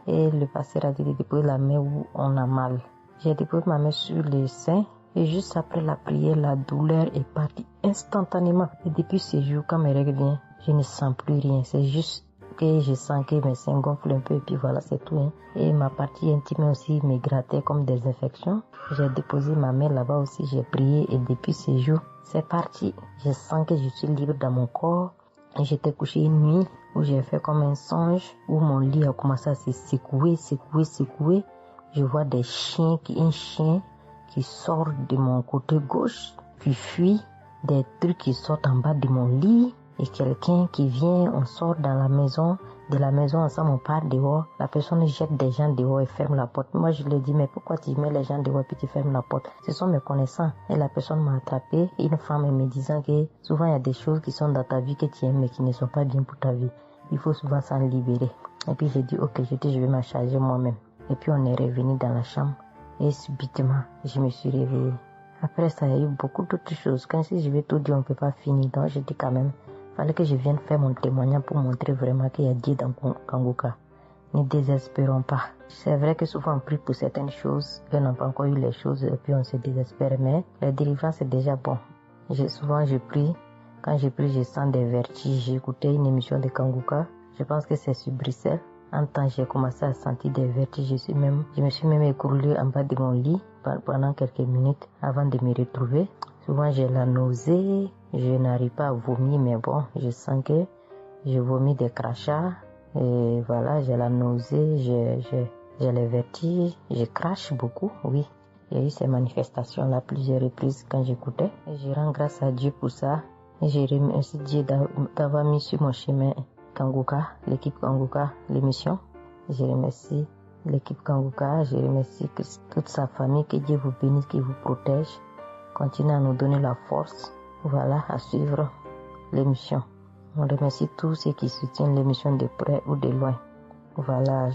et le pasteur a dit de déposer la main où on a mal. J'ai déposé ma main sur le sein et juste après la prière, la douleur est partie instantanément. Et depuis ces jours, quand mes règles viennent, je ne sens plus rien. C'est juste que je sens que mes seins gonflent un peu et puis voilà, c'est tout. Hein. Et ma partie intime aussi me grattait comme des infections. J'ai déposé ma main là-bas aussi, j'ai prié et depuis ces jours, c'est parti. Je sens que je suis libre dans mon corps. Et j'étais couché une nuit où j'ai fait comme un songe, où mon lit a commencé à se secouer. Je vois un chien qui sort de mon côté gauche, qui fuit, des trucs qui sortent en bas de mon lit. Et quelqu'un qui vient, on sort dans la maison, de la maison ensemble, on part dehors. La personne jette des gens dehors et ferme la porte. Moi, je lui ai dit, mais pourquoi tu mets les gens dehors et puis tu fermes la porte? Ce sont mes connaissants. Et la personne m'a attrapé. Une femme me disant que souvent il y a des choses qui sont dans ta vie que tu aimes mais qui ne sont pas bien pour ta vie. Il faut souvent s'en libérer. Et puis j'ai dit, ok, je vais m'en charger moi-même. Et puis on est revenu dans la chambre. Et subitement, je me suis réveillée. Après ça, il y a eu beaucoup d'autres choses. Quand si je vais tout dire, on ne peut pas finir. Donc j'ai dit quand même, fallait que je vienne faire mon témoignage pour montrer vraiment qu'il y a Dieu dans Kanguka. Ne désespérons pas. C'est vrai que souvent on prie pour certaines choses, qu'on n'a pas encore eu les choses et puis on se désespère, mais la délivrance est déjà bon. Souvent je prie, quand je prie je sens des vertiges. J'ai écouté une émission de Kanguka, je pense que c'est sur Bruxelles. En temps j'ai commencé à sentir des vertiges, je me suis même écroulée en bas de mon lit pendant quelques minutes avant de me retrouver. Souvent j'ai la nausée, je n'arrive pas à vomir, mais bon, je sens que je vomis des crachats. Et voilà, j'ai la nausée, j'ai les vertiges, je crache beaucoup, oui. Il y a eu ces manifestations-là plusieurs reprises quand j'écoutais. Et je rends grâce à Dieu pour ça. Et je remercie Dieu d'avoir mis sur mon chemin Kanguka, l'équipe Kanguka, l'émission. Je remercie l'équipe Kanguka, je remercie toute sa famille, que Dieu vous bénisse, qu'il vous protège. Continuez à nous donner la force, voilà, à suivre l'émission. On remercie tous ceux qui soutiennent l'émission de près ou de loin. Voilà,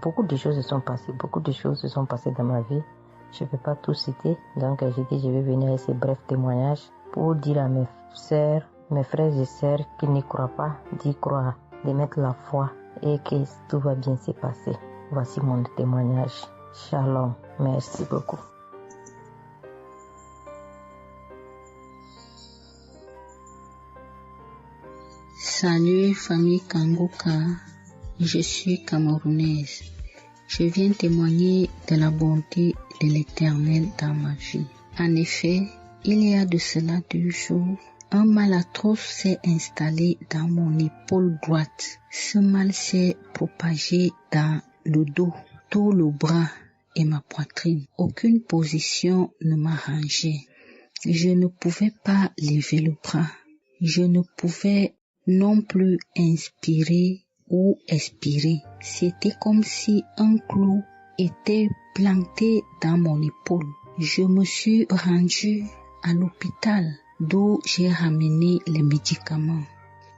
beaucoup de choses se sont passées dans ma vie. Je ne peux pas tout citer, donc j'ai dit je vais venir avec ces brefs témoignages pour dire à mes sœurs, mes frères et sœurs qui n'y croient pas, d'y croire, de mettre la foi et que tout va bien se passer. Voici mon témoignage. Shalom, merci beaucoup. Salut famille Kanguka, je suis camerounaise. Je viens témoigner de la bonté de l'Éternel dans ma vie. En effet, il y a de cela 2 jours, un mal atroce s'est installé dans mon épaule droite. Ce mal s'est propagé dans le dos, tout le bras et ma poitrine. Aucune position ne m'arrangeait. Je ne pouvais pas lever le bras. Je ne pouvais non plus inspirer ou expirer. C'était comme si un clou était planté dans mon épaule. Je me suis rendue à l'hôpital d'où j'ai ramené les médicaments.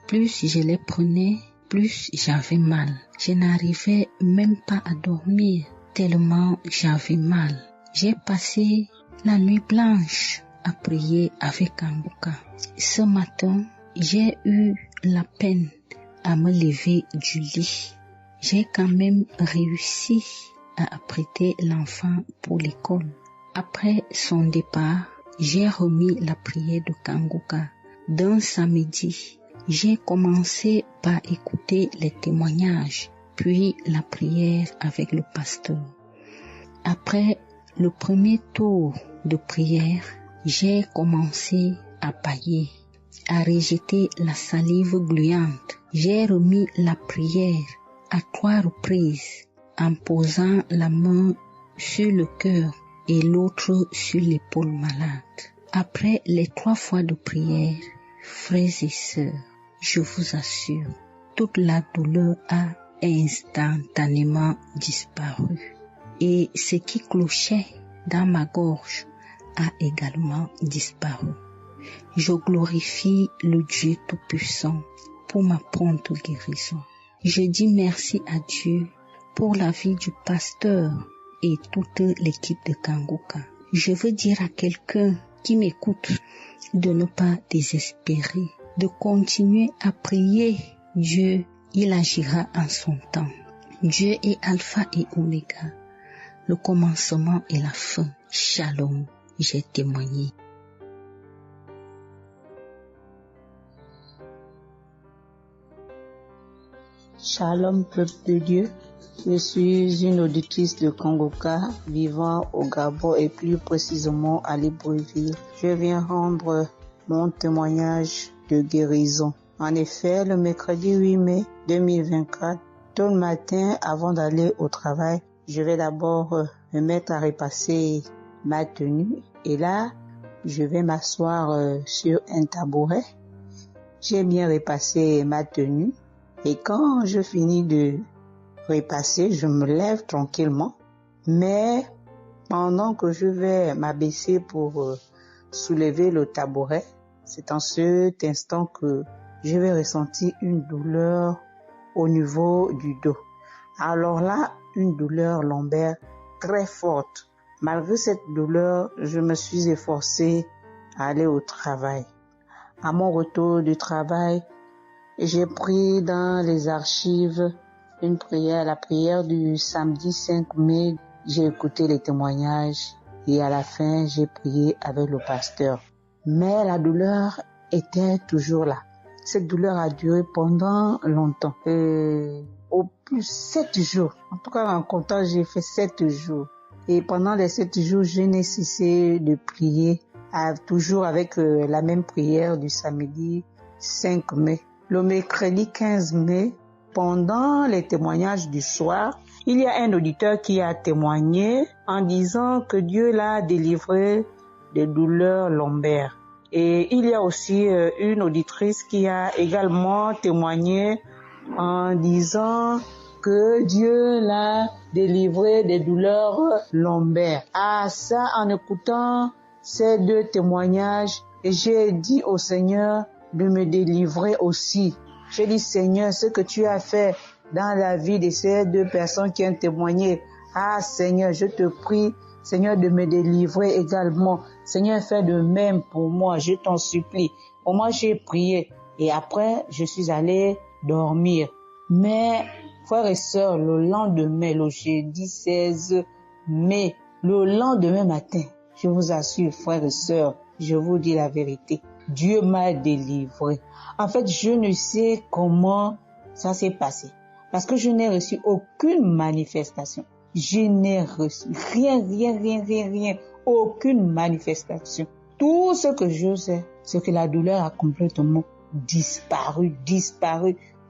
Plus je les prenais, plus j'avais mal. Je n'arrivais même pas à dormir tellement j'avais mal. J'ai passé la nuit blanche à prier avec Kanguka. Ce matin, j'ai eu la peine à me lever du lit. J'ai quand même réussi à apprêter l'enfant pour l'école. Après son départ, j'ai remis la prière de Kanguka. D'un samedi, j'ai commencé par écouter les témoignages, puis la prière avec le pasteur. Après le premier tour de prière, j'ai commencé à bâiller, à rejeter la salive gluante. J'ai remis la prière à 3 reprises en posant la main sur le cœur et l'autre sur l'épaule malade. Après les 3 fois de prière, frères et sœurs, je vous assure, toute la douleur a instantanément disparu. Et ce qui clochait dans ma gorge a également disparu. Je glorifie le Dieu Tout-Puissant pour ma prompte guérison. Je dis merci à Dieu pour la vie du pasteur et toute l'équipe de Kanguka. Je veux dire à quelqu'un qui m'écoute de ne pas désespérer, de continuer à prier. Dieu, il agira en son temps. Dieu est Alpha et Oméga, le commencement et la fin. Shalom, j'ai témoigné. Shalom, peuple de Dieu. Je suis une auditrice de Kanguka vivant au Gabon et plus précisément à Libreville. Je viens rendre mon témoignage de guérison. En effet, le mercredi 8 mai 2024, tôt le matin avant d'aller au travail, je vais d'abord me mettre à repasser ma tenue et là, je vais m'asseoir sur un tabouret. J'ai bien repassé ma tenue et quand je finis de repasser, je me lève tranquillement. Mais pendant que je vais m'abaisser pour soulever le tabouret, c'est en cet instant que je vais ressentir une douleur au niveau du dos. Alors là, une douleur lombaire très forte. Malgré cette douleur, je me suis efforcée à aller au travail. À mon retour du travail, j'ai pris dans les archives une prière, la prière du samedi 5 mai. J'ai écouté les témoignages et à la fin, j'ai prié avec le pasteur. Mais la douleur était toujours là. Cette douleur a duré pendant longtemps. Au plus 7 jours. En tout cas, en comptant, j'ai fait 7 jours. Et pendant les 7 jours, je n'ai cessé de prier, toujours avec la même prière du samedi 5 mai. Le mercredi 15 mai, pendant les témoignages du soir, il y a un auditeur qui a témoigné en disant que Dieu l'a délivré des douleurs lombaires. Et il y a aussi une auditrice qui a également témoigné en disant que Dieu l'a délivré des douleurs lombaires. Ah, ça, en écoutant ces 2 témoignages, j'ai dit au Seigneur de me délivrer aussi. J'ai dit, Seigneur, ce que tu as fait dans la vie de ces 2 personnes qui ont témoigné, ah Seigneur, je te prie, Seigneur, de me délivrer également. Seigneur, fais de même pour moi, je t'en supplie. Pour moi, j'ai prié et après, je suis allé dormir. Mais, frères et sœurs, le lendemain, le jeudi 16 mai, le lendemain matin, je vous assure, frères et sœurs, je vous dis la vérité, Dieu m'a délivré. En fait, je ne sais comment ça s'est passé. Parce que je n'ai reçu aucune manifestation. Je n'ai reçu rien, aucune manifestation. Tout ce que je sais, c'est que la douleur a complètement disparu.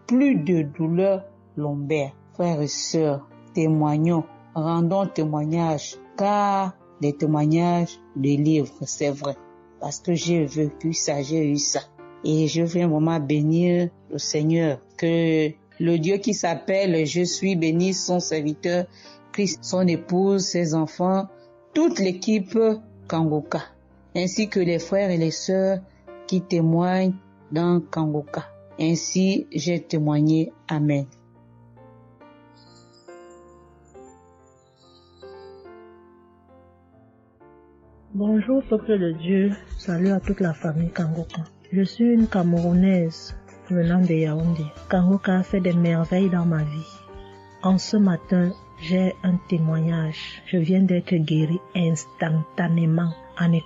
Plus de douleur lombaire. Frères et sœurs, témoignons, rendons témoignage, car les témoignages délivrent, c'est vrai. Parce que j'ai vécu ça, j'ai eu ça. Et je viens vraiment bénir le Seigneur, que le Dieu qui s'appelle Je suis béni, son serviteur, Christ, son épouse, ses enfants, toute l'équipe Kanguka, ainsi que les frères et les sœurs qui témoignent dans Kanguka. Ainsi, j'ai témoigné. Amen. Bonjour peuple de Dieu, salut à toute la famille Kanguka. Je suis une Camerounaise venant de Yaoundé. Kanguka a fait des merveilles dans ma vie. En ce matin, j'ai un témoignage. Je viens d'être guérie instantanément en écoutant